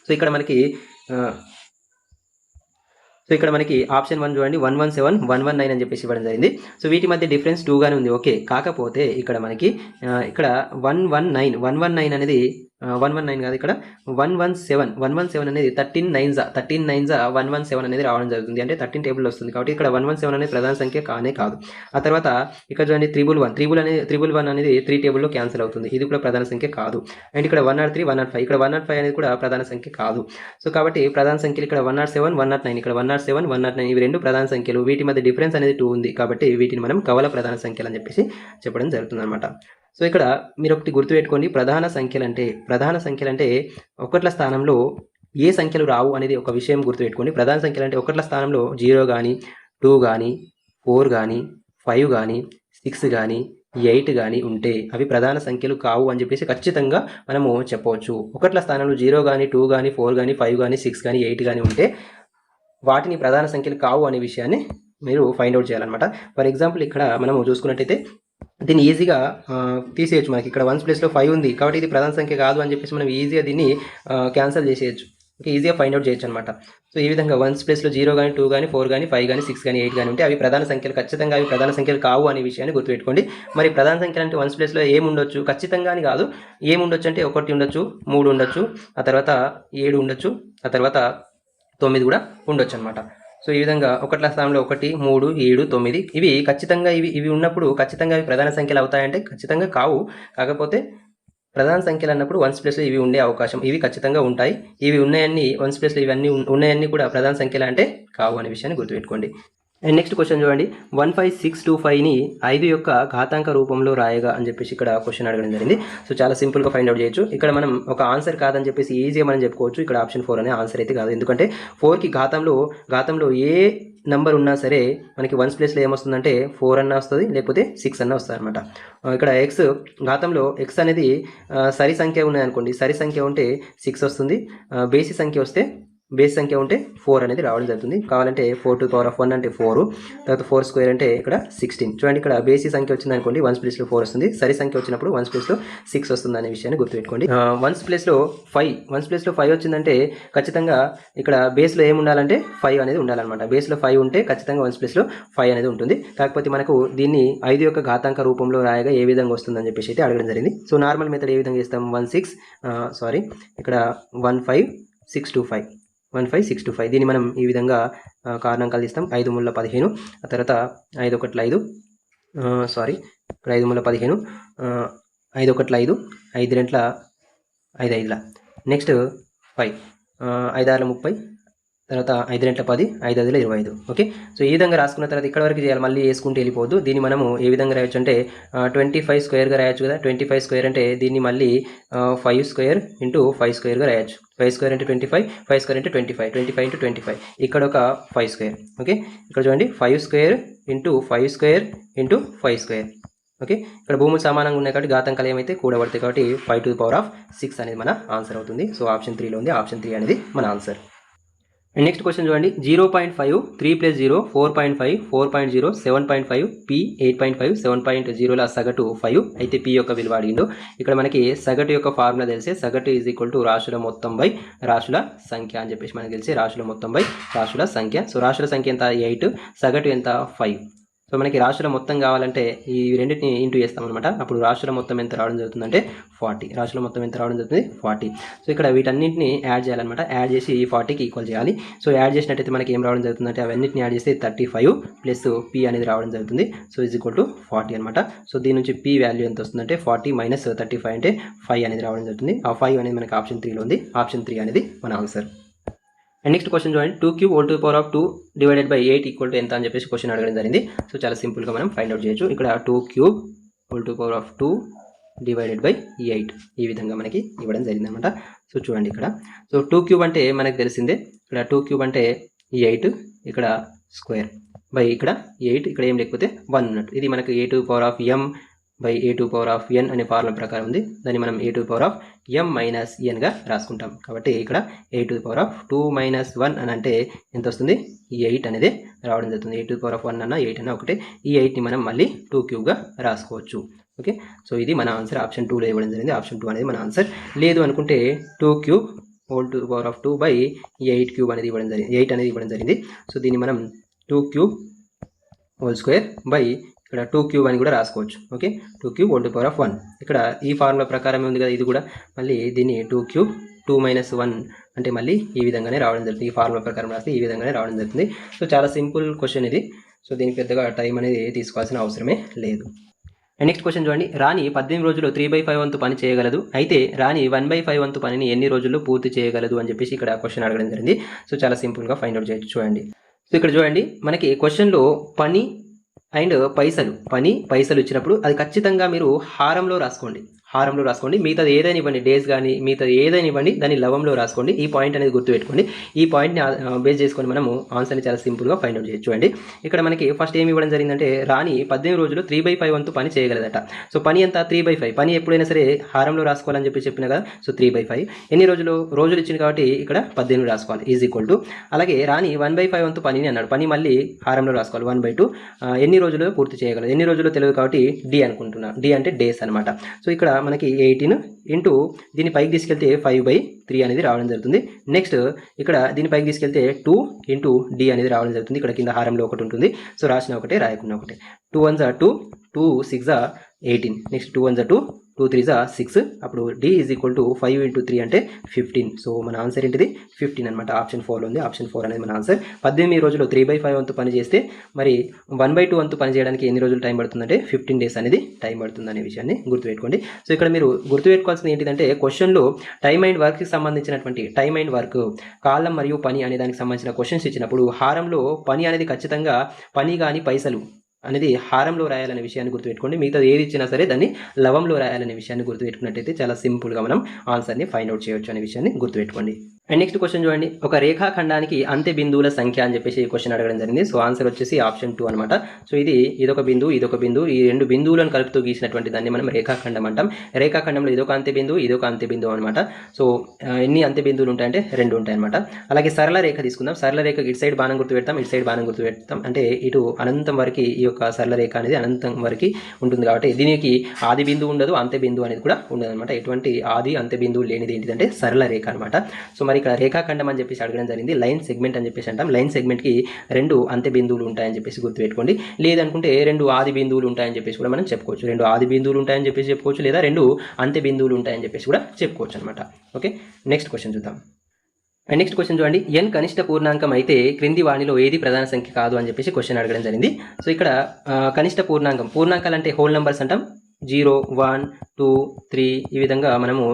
సో ఇక్కడ మనకి ఆప్షన్ 1 చూడండి, 117, 119 అని చెప్పేసి ఇవ్వడం జరిగింది. సో వీటి మధ్య డిఫరెన్స్ 2గానే ఉంది. ఓకే, కాకపోతే ఇక్కడ మనకి ఇక్కడ 119 అనేది 119 కాదు, ఇక్కడ 117 అనేది 13 9 117 అనేది రావడం జరుగుతుంది. అంటే 13 టేబుల్ వస్తుంది కాబట్టి ఇక్కడ 117 అనేది ప్రధాన సంఖ్య కానే కాదు. ఆ తర్వాత ఇక్కడ చూడండి 311 అనేది 3 టేబుల్లో క్యాన్సిల్ అవుతుంది, ఇది కూడా ప్రధాన సంఖ్య కాదు. అండ్ ఇక్కడ 103, 105 ఇక్కడ 105 అనేది కూడా ప్రధాన సంఖ్య కాదు. సో కాబట్టి ప్రధాన సంఖ్యలు ఇక్కడ 107, 109 ఇక్కడ 107, 109 ఇవి 2 ప్రధాన సంఖ్యలు, వీటి మధ్య డిఫరెన్స్ అనేది 2 ఉంది కాబట్టి వీటిని మనం కవల ప్రధాన సంఖ్యలు అని చెప్పేసి చెప్పడం జరుగుతుంది అనమాట. సో ఇక్కడ మీరు ఒకటి గుర్తుపెట్టుకోండి, ప్రధాన సంఖ్యలు అంటే ఒకట్ల స్థానంలో ఏ సంఖ్యలు రావు అనేది ఒక విషయం గుర్తుపెట్టుకోండి. ప్రధాన సంఖ్యలు అంటే ఒకట్ల స్థానంలో 0 కానీ 2 కానీ 4 కానీ 5 కానీ 6 కానీ 8 కానీ ఉంటే అవి ప్రధాన సంఖ్యలు కావు అని చెప్పేసి ఖచ్చితంగా మనము చెప్పవచ్చు. ఒకట్ల స్థానంలో 0 కానీ 2 కానీ 4 కానీ 5 కానీ 6 కానీ 8 కానీ ఉంటే వాటిని ప్రధాన సంఖ్యలు కావు అనే విషయాన్ని మీరు ఫైండ్ అవుట్ చేయాలన్నమాట. ఫర్ ఎగ్జాంపుల్ ఇక్కడ మనము చూసుకున్నట్టయితే దీన్ని ఈజీగా తీసేయచ్చు. మనకి ఇక్కడ 1s ప్లేస్లో 5 ఉంది కాబట్టి ఇది ప్రధాన సంఖ్య కాదు అని చెప్పేసి మనం ఈజీగా దీన్ని క్యాన్సిల్ చేసేయచ్చు, ఇంకా ఈజీగా ఫైండ్ అవుట్ చేయొచ్చు అనమాట. సో ఈ విధంగా 1s ప్లేస్లో 0 కానీ 2 కానీ 4 కానీ 5 కానీ 6 కానీ 8 కానీ ఉంటే అవి ప్రధాన సంఖ్యలు, ఖచ్చితంగా అవి ప్రధాన సంఖ్యలు కావు అనే విషయాన్ని గుర్తుపెట్టుకోండి. మరి ప్రధాన సంఖ్యలు అంటే 1s ప్లేస్లో ఏముండొచ్చు, ఖచ్చితంగా అని కాదు, ఏముండొచ్చు అంటే 1 ఉండొచ్చు, 3 ఉండొచ్చు, ఆ తర్వాత 7 ఉండొచ్చు, ఆ తర్వాత 9 కూడా ఉండొచ్చు అనమాట. సో ఈ విధంగా ఒకట్ల స్థానంలో 1, 3, 7, 9 ఇవి ఖచ్చితంగా ఇవి ఉన్నప్పుడు ఖచ్చితంగా అవి ప్రధాన సంఖ్యలు అవుతాయంటే ఖచ్చితంగా కావు. కాకపోతే ప్రధాన సంఖ్యలు అన్నప్పుడు 1s ప్లేస్లో ఇవి ఉండే అవకాశం, ఇవి ఖచ్చితంగా ఉంటాయి. ఇవి ఉన్నాయన్నీ 1s ప్లేస్లో ఇవన్నీ ఉన్నాయన్నీ కూడా ప్రధాన సంఖ్యలు అంటే కావు అనే విషయాన్ని గుర్తుపెట్టుకోండి. అండ్ నెక్స్ట్ క్వశ్చన్ చూడండి, 15625ని 5 యొక్క ఘాతాంక రూపంలో రాయగా అని చెప్పేసి ఇక్కడ క్వశ్చన్ అడగడం జరిగింది. సో చాలా సింపుల్గా ఫైండ్ అవుట్ చేయొచ్చు. ఇక్కడ మనం ఒక ఆన్సర్ కాదని చెప్పేసి ఈజీగా మనం చెప్పుకోవచ్చు. ఇక్కడ ఆప్షన్ 4 అనే ఆన్సర్ అయితే కాదు, ఎందుకంటే 4కి ఘాతంలో ఏ నంబర్ ఉన్నా సరే మనకి 1s ప్లేస్లో ఏమొస్తుందంటే 4 అన్న వస్తుంది, లేకపోతే 6 అన్న వస్తుంది అనమాట. ఇక్కడ ఘాతంలో x అనేది సరి సంఖ్య ఉన్నదనుకోండి, సరి సంఖ్య ఉంటే 6 వస్తుంది, బేసి సంఖ్య వస్తే బేస్ సంఖ్య ఉంటే 4 అనేది రావడం జరుగుతుంది. కావాలంటే 4^1 అంటే 4, తర్వాత 4² అంటే ఇక్కడ 16. చూడండి ఇక్కడ బేసి సంఖ్య వచ్చింది అనుకోండి, 1s ప్లేస్లో 4 వస్తుంది. సరి సంఖ్య వచ్చినప్పుడు 1s ప్లేస్లో 6 వస్తుంది అనే విషయాన్ని గుర్తుపెట్టుకోండి. 1s ప్లేస్లో 5 వచ్చిందంటే ఖచ్చితంగా ఇక్కడ బేస్లో ఏమి ఉండాలంటే 5 అనేది ఉండాలన్నమాట. బేస్లో 5 ఉంటే ఖచ్చితంగా 1s ప్లేస్లో 5 అనేది ఉంటుంది. కాకపోతే మనకు దీన్ని 5 యొక్క ఘాతాంక రూపంలో రాయగా ఏ విధంగా వస్తుందని చెప్పేసి అయితే అడగడం జరిగింది. సో నార్మల్ మెథడ్ ఏ విధంగా చేస్తాం, ఇక్కడ 15625 దీన్ని మనం ఈ విధంగా కారణాంకాలు తీస్తాం. 5 మూల 15, ఆ తర్వాత 5 1 5, ఇక్కడ 5 మూల 15, 5 1 5, 5 2 5 5, నెక్స్ట్ 5, 5 6 30, తర్వాత 5 2 10, 5 5 25. ఓకే, సో ఈ విధంగా రాసుకున్న తర్వాత ఇక్కడ వరకు చేయాలి, మళ్ళీ వేసుకుంటూ వెళ్ళిపోవద్దు. దీన్ని మనము ఏ విధంగా రాయొచ్చు అంటే 25² రాయొచ్చు కదా. 25² అంటే దీన్ని మళ్ళీ 5² ఇంటూ 5² రాయొచ్చు. 5² అంటే 25, 5² అంటే 25, 25 ఇంటూ 25, ఇక్కడ ఒక 5². ఓకే, ఇక్కడ చూడండి 5² ఇంటూ 5² ఇంటూ 5². ఓకే, ఇక్కడ భూములు సమానంగా ఉన్నాయి కాబట్టి ఘాతాంకాలు ఏమైతే కూడబడతాయి కాబట్టి 5⁶ అనేది మన ఆన్సర్ అవుతుంది. సో ఆప్షన్ 3లో ఉంది, ఆప్షన్ 3 అనేది మన ఆన్సర్. నెక్స్ట్ క్వశ్చన్ చూడండి, 0.5, 3 + 0, 4.5, 4.0, 7.5, P 8.5, 7.0ల సగటు 5 అయితే P యొక్క విలువ అడిగిండు. ఇక్కడ మనకి సగటు యొక్క ఫార్ములా తెలిసే, సగటు = రాశుల మొత్తం బై రాశుల సంఖ్య అని చెప్పేసి మనకి తెలిసి, రాశుల మొత్తం బై రాశుల సంఖ్య. సో రాశుల సంఖ్య ఎంత 8, సగటు ఎంత 5. సో మనకి రాశుల మొత్తం కావాలంటే ఈ రెండింటిని ఇంటూ చేస్తామన్నమాట. అప్పుడు రాశుల మొత్తం ఎంత రావడం జరుగుతుందంటే 40. రాశుల మొత్తం ఎంత రావడం జరుగుతుంది 40. సో ఇక్కడ వీటన్నింటిని యాడ్ చేయాలన్నమాట. యాడ్ చేసి ఈ 40కి ఈక్వల్ చేయాలి. సో యాడ్ చేసినట్టయితే మనకి ఏం రావడం జరుగుతుందంటే అవన్నింటిని యాడ్ చేస్తే 35 ప్లస్ P అనేది రావడం జరుగుతుంది. సో =40 అనమాట. సో దీని నుంచి P వాల్యూ ఎంత వస్తుందంటే 40 మైనస్ 35 అంటే 5 అనేది రావడం జరుగుతుంది. ఆ 5 అనేది మనకి ఆప్షన్ 3లో ఉంది. ఆప్షన్ 3 అనేది మన ఆన్సర్. అండ్ నెక్స్ట్ క్వశ్చన్ చూడండి, 2³ / 8 ఎంత అని చెప్పేసి క్వశ్చన్ అడగడం జరిగింది. సో చాలా సింపుల్గా మనం ఫైండ్ అవుట్ చేయొచ్చు. ఇక్కడ 2³ / 8 ఈ విధంగా మనకి ఇవ్వడం జరిగింది అనమాట. సో చూడండి ఇక్కడ, సో 2³ అంటే మనకు తెలిసిందే. ఇక్కడ 2³ అంటే 8, ఇక్కడ స్క్వేర్ బై ఇక్కడ 8, ఇక్కడ ఏం లేకపోతే 1 ఉన్నట్టు. ఇది మనకు a⁴m / a⁴n అనే ఫార్ములా ప్రకారం ఉంది. దాన్ని మనం a⁴m - n గా రాసుకుంటాం. కాబట్టి ఇక్కడ a⁴2 - 1 అని అంటే ఎంత వస్తుంది, 8 అనేది రావడం జరుగుతుంది. a⁴1 అన్న 8 అన్న ఒకటే. ఈ 8ని మనం మళ్ళీ 2³ రాసుకోవచ్చు. ఓకే, సో ఇది మన ఆన్సర్. ఆప్షన్ 2లో ఇవ్వడం జరిగింది. ఆప్షన్ 2 అనేది మన ఆన్సర్. లేదు అనుకుంటే 2³ / 8³ అనేది ఇవ్వడం జరిగింది, 8 అనేది ఇవ్వడం జరిగింది. సో దీన్ని మనం 2³ ² ఇక్కడ 2³ అని కూడా రాసుకోవచ్చు. ఓకే, 2³ ² ఇక్కడ ఈ ఫార్ములా ప్రకారమే ఉంది కదా. ఇది కూడా మళ్ళీ దీన్ని 2³ 2 - 1 అంటే మళ్ళీ ఈ విధంగానే రావడం జరుగుతుంది. ఈ ఫార్ములా ప్రకారం రాస్తే ఈ విధంగానే రావడం జరుగుతుంది. సో చాలా సింపుల్ క్వశ్చన్ ఇది. సో దీనికి పెద్దగా టైం అనేది తీసుకోవాల్సిన అవసరమే లేదు. అండ్ నెక్స్ట్ క్వశ్చన్ చూడండి, రాణి 18 రోజుల్లో 3/5 వంతు పని చేయగలదు. అయితే రాణి 1/5 వంతు పనిని ఎన్ని రోజుల్లో పూర్తి చేయగలదు అని చెప్పేసి ఇక్కడ క్వశ్చన్ అడగడం జరిగింది. సో చాలా సింపుల్గా ఫైండ్ అవుట్ చేయొచ్చు. చూడండి, సో ఇక్కడ చూడండి మనకి క్వశ్చన్లో పని అండ్ పైసలు ఇచ్చినప్పుడు అది ఖచ్చితంగా మీరు హారంలో రాసుకోండి. మిగతాది ఏదైనా ఇవ్వండి, డేస్ కానీ మిగతాది ఏదైనా ఇవ్వండి, దాన్ని లవంలో రాసుకోండి. ఈ పాయింట్ అనేది గుర్తుపెట్టుకోండి. ఈ పాయింట్ని బేస్ చేసుకొని మనము ఆన్సర్ని చాలా సింపుల్గా ఫైండ్ అవుట్ చేయొచ్చు. చూడండి, ఇక్కడ మనకి ఫస్ట్ ఏమి ఇవ్వడం జరిగిందంటే రాణి 18 రోజులు 3/5 వంతు పని చేయగలదట. సో పని ఎంత 3/5. పని ఎప్పుడైనా సరే హారంలో రాసుకోవాలని చెప్పిన కదా. సో 3/5 ఎన్ని రోజులు ఇచ్చింది కాబట్టి ఇక్కడ 18 రాసుకోవాలి. అలాగే రాణి 1/5 వంతు పనిని అన్నాడు. పని మళ్ళీ హారంలో రాసుకోవాలి. 1/2 ఎన్ని రోజులు పూర్తి చేయగలదు. ఎన్ని రోజులు తెలియదు కాబట్టి డి అనుకుంటున్నా. డి అంటే డేస్ అనమాట. సో ఇక్కడ మనకి 18 ఇంటూ దీన్ని పైకి తీసుకెళ్తే 5/3 అనేది రావడం జరుగుతుంది. నెక్స్ట్ ఇక్కడ దీన్ని పైకి తీసుకెళ్తే 2 ఇంటూ డి అనేది రావడం జరుగుతుంది. ఇక్కడ కింద హారంలో ఒకటి ఉంటుంది. సో రాసిన ఒకటే, రాయకుండా ఒకటే. 2 1 2, 2 6 18. నెక్స్ట్ 2 1 2, 2 3 6. అప్పుడు D = 5 × 3 అంటే 15. సో మన ఆన్సర్ ఏంటిది 15 అనమాట. ఆప్షన్ 4లో ఉంది. ఆప్షన్ 4 అనేది మన ఆన్సర్. 18 రోజులు 3/5 వంతు పని చేస్తే మరి 1/2 వంతు పని చేయడానికి ఎన్ని రోజులు టైం పడుతుందంటే 15 డేస్ అనేది టైం పడుతుంది అనే విషయాన్ని గుర్తుపెట్టుకోండి. సో ఇక్కడ మీరు గుర్తుపెట్టుకోవాల్సింది ఏంటిదంటే క్వశ్చన్లో టైమ్ అండ్ వర్క్కి సంబంధించినటువంటి టైమ్ అండ్ వర్క్, కాలం మరియు పని అనే దానికి సంబంధించిన క్వశ్చన్స్ ఇచ్చినప్పుడు హారంలో పని అనేది ఖచ్చితంగా పని కానీ పైసలు అనేది హారంలో రాయాలనే విషయాన్ని గుర్తుపెట్టుకోండి. మిగతాది ఏది ఇచ్చినా సరే దాన్ని లవంలో రాయాలనే విషయాన్ని గుర్తుపెట్టుకున్నట్టయితే చాలా సింపుల్గా మనం ఆన్సర్ని ఫైండ్ అవుట్ చేయొచ్చు అనే విషయాన్ని గుర్తుపెట్టుకోండి. అండ్ నెక్స్ట్ క్వశ్చన్ చూడండి, ఒక రేఖాఖండానికి అంత్య బిందువుల సంఖ్య అని చెప్పేసి ఈ క్వశ్చన్ అడగడం జరిగింది. సో ఆన్సర్ వచ్చేసి ఆప్షన్ 2 అనమాట. సో ఇదొక బిందువు, ఇదొక బిందువు, ఈ రెండు బిందువులను కలుపుతూ గీసినటువంటి దాన్ని మనం రేఖాఖండం అంటాం. రేఖాఖండంలో ఇదొక అంత్య బిందువు, ఇదొక అంత్య బిందువు అనమాట. సో ఎన్ని అంత్య బిందువులు ఉంటాయంటే 2 ఉంటాయి అనమాట. అలాగే సరళ రేఖ తీసుకుందాం. సరళ రేఖ ఇటు సైడ్ బాణం గుర్తు పెడతాం, ఇటు సైడ్ బాణం గుర్తు పెడతాం. అంటే ఇటు అనంతం వరకు ఈ యొక్క సరళ రేఖ అనేది అనంతం వరకు ఉంటుంది కాబట్టి దీనికి ఆది బిందువు ఉండదు, అంత్య బిందువు అనేది కూడా ఉండదు అనమాట. ఎటువంటి ఆది అంత్య బిందువు లేనిది ఏంటిదంటే సరళ రేఖ అనమాట. సో మరి ఇక్కడ రేఖాఖండం అని చెప్పేసి అడగడం జరిగింది. లైన్ సెగ్మెంట్ అని చెప్పేసి అంటాం. లైన్ సెగ్మెంట్కి 2 అంత్య బిందువులు ఉంటాయని చెప్పేసి గుర్తుపెట్టుకోండి. లేదనుకుంటే 2 ఆది బిందువులు ఉంటాయని చెప్పేసి కూడా మనం చెప్పుకోవచ్చు. 2 ఆది బిందువులు ఉంటాయని చెప్పేసి చెప్పుకోవచ్చు, లేదా 2 అంత్య బిందువులు ఉంటాయని చెప్పేసి కూడా చెప్పుకోవచ్చు అనమాట. ఓకే, నెక్స్ట్ క్వశ్చన్ చూద్దాం. అండ్ నెక్స్ట్ క్వశ్చన్ చూడండి, n కనిష్ట పూర్ణాంకం అయితే క్రింది వాణిలో ఏది ప్రధాన సంఖ్య కాదు అని చెప్పేసి క్వశ్చన్ అడగడం జరిగింది. సో ఇక్కడ కనిష్ట పూర్ణాంకాలు అంటే హోల్ నంబర్స్ అంటాం. 0, 1, 2, 3 ఈ విధంగా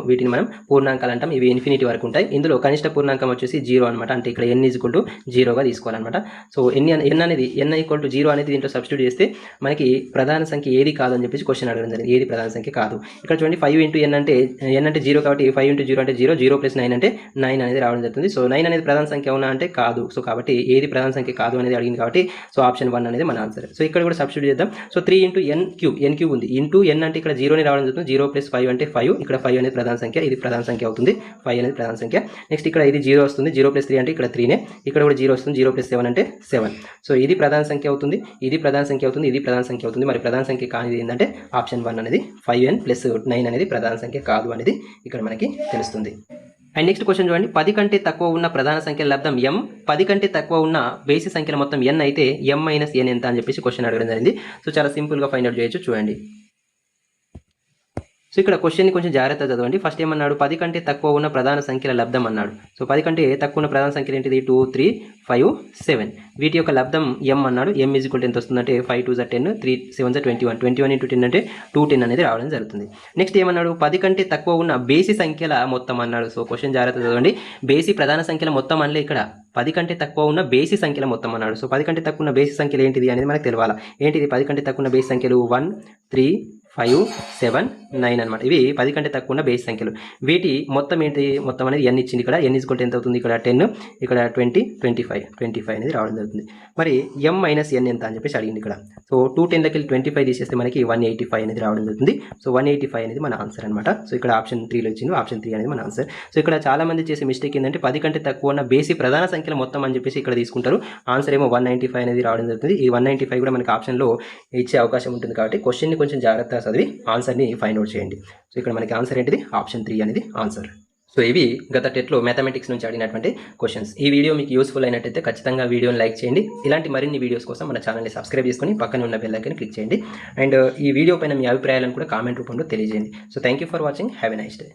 వీటిని మనం పూర్ణాంకాలు అంటాం. ఇవి ఇన్ఫినిటీ వరకు ఉంటాయి. ఇందులో కనిష్ట పూర్ణాంకం వచ్చేసి 0 అనమాట. అంటే ఇక్కడ n = 0గా తీసుకోవాలన్నమాట. సో n = 0 అనేది దీంట్లో సబ్స్టిట్యూట్ చేస్తే మనకి ప్రధాన సంఖ్య ఏది కాదు అని చెప్పేసి క్వశ్చన్ అడగడం జరిగింది. ఏది ప్రధాన సంఖ్య కాదు. ఇక్కడ చూడండి 5 × n అంటే n అంటే 0 కాబట్టి 5 × 0 అంటే 0, 0 + 9 అంటే 9 అనేది రావడం జరుగుతుంది. సో 9 అనేది ప్రధాన సంఖ్య అవునా అంటే కాదు. సో కాబట్టి ఏది ప్రధాన సంఖ్య కాదు అనేది అడిగింది కాబట్టి సో ఆప్షన్ 1 అనేది మన ఆన్సర్. సో ఇక్కడ కూడా సబ్స్టిట్యూట్ చేద్దాం. సో 3 × n³ ఉంది. ఇంటూ n అంటే ఇక్కడ 0ని రావడం జరుగుతుంది. 0 + 5 అంటే 5. ఇక్కడ 5 అనేది ప్రధాన సంఖ్య, ఇది ప్రధాన సంఖ్య అవుతుంది. 5 అనేది ప్రధాన సంఖ్య. నెక్స్ట్ ఇక్కడ ఇది 0 వస్తుంది. 0 + 3 అంటే ఇక్కడ 3నే. ఇక్కడ కూడా 0 వస్తుంది. 0 + 7 అంటే 7. సో ఇది ప్రధాన సంఖ్య అవుతుంది, ఇది ప్రధాన సంఖ్య అవుతుంది, ఇది ప్రధాన సంఖ్య అవుతుంది. మరి ప్రధాన సంఖ్య కానిది ఏంటంటే ఆప్షన్ 1 అనేది 5n + 9 అనేది ప్రధాన సంఖ్య కాదు అనేది ఇక్కడ మనకి తెలుస్తుంది. అండ్ నెక్స్ట్ క్వశ్చన్ చూడండి, 10 కంటే తక్కువ ఉన్న ప్రధాన సంఖ్యల లబ్ధం m, 10 కంటే తక్కువ ఉన్న బేసి సంఖ్యల మొత్తం n అయితే m - n ఎంత అని చెప్పేసి క్వశ్చన్ అడగడం జరిగింది. సో చాలా సింపుల్గా ఫైండ్ అవుట్ చేయొచ్చు చూడండి. సో ఇక్కడ క్వశ్చన్ని కొంచెం జాగ్రత్తగా చదవండి. ఫస్ట్ ఏమన్నాడు, 10 కంటే తక్కువ ఉన్న ప్రధాన సంఖ్యల లబ్ధం అన్నాడు. సో 10 కంటే తక్కువ ఉన్న ప్రధాన సంఖ్యలు ఏంటిది? 2, 3, 5, 7. వీటి యొక్క లబ్ధం m అన్నాడు. m = ఎంత వస్తుందంటే 5 × 2 = 10, 3 × 7 = 21. 21 × 10 అంటే 210 అనేది రావడం జరుగుతుంది. నెక్స్ట్ ఏమన్నాడు, 10 కంటే తక్కువ ఉన్న బేసి సంఖ్యల మొత్తం అన్నాడు. సో క్వశ్చన్ జాగ్రత్తగా చదవండి. బేసి ప్రధాన సంఖ్యల మొత్తం అనలే ఇక్కడ, 10 కంటే తక్కువ ఉన్న బేసి సంఖ్యల మొత్తం అన్నాడు. సో 10 కంటే తక్కువ ఉన్న బేసి సంఖ్యలు ఏంటిది అనేది మనకు తెలియాలి. ఏంటిది 10 కంటే తక్కువ ఉన్న బేసి సంఖ్యలు? 1, 3, 5, 7, 9 అనమాట. ఇవి 10 కంటే తక్కువ ఉన్న బేసి సంఖ్యలు. వీటి మొత్తం ఏంటి? మొత్తం అనేది n ఇచ్చింది. ఇక్కడ n = ఎంత అవుతుంది? ఇక్కడ 10, ఇక్కడ 20, 25 అనేది రావడం జరుగుతుంది. మరి m - n ఎంత అని చెప్పేసి అడిగింది ఇక్కడ. సో 210 25 తీసేస్తే మనకి 185 అనేది రావడం జరుగుతుంది. సో 185 అనేది మన ఆన్సర్ అనమాట. సో ఇక్కడ ఆప్షన్ 3లో ఇచ్చింది. ఆప్షన్ 3 అనేది మన ఆన్సర్. సో ఇక్కడ చాలా మంది చేసే మిస్టేక్ ఏంటంటే 10 కంటే తక్కువ ఉన్న బేసి ప్రధాన సంఖ్యల మొత్తం అని చెప్పేసి ఇక్కడ తీసుకుంటారు. ఆన్సర్ ఏమో 195 అనేది రావడం జరుగుతుంది. ఈ 195 కూడా మనకి ఆప్షన్లో ఇచ్చే అవకాశం ఉంటుంది కాబట్టి క్వశ్చన్ని కొంచెం జాగ్రత్తగా చదివి ఆన్సర్ని ఫైండ్ అవుట్ చేయండి. సో ఇక్కడ మనకి ఆన్సర్ ఏంటిది? ఆప్షన్ 3 అనేది ఆన్సర్. సో ఇవి గత టెట్లో మ్యాథమెటిక్స్ నుంచి అడిగినటువంటి క్వశ్చన్స్. ఈ వీడియో మీకు యూస్ఫుల్ అయినట్టయితే ఖచ్చితంగా వీడియోని లైక్ చేయండి. ఇలాంటి మరిన్ని వీడియోస్ కోసం మన ఛానల్ని సబ్స్క్రైబ్ చేసుకొని పక్కన ఉన్న బెల్ ఐకాన్ని క్లిక్ చేయండి. అండ్ ఈ వీడియో పైన మీ అభిప్రాయాలను కూడా కామెంట్ రూపంలో తెలియజేయండి. So thank you for watching. Have a nice day.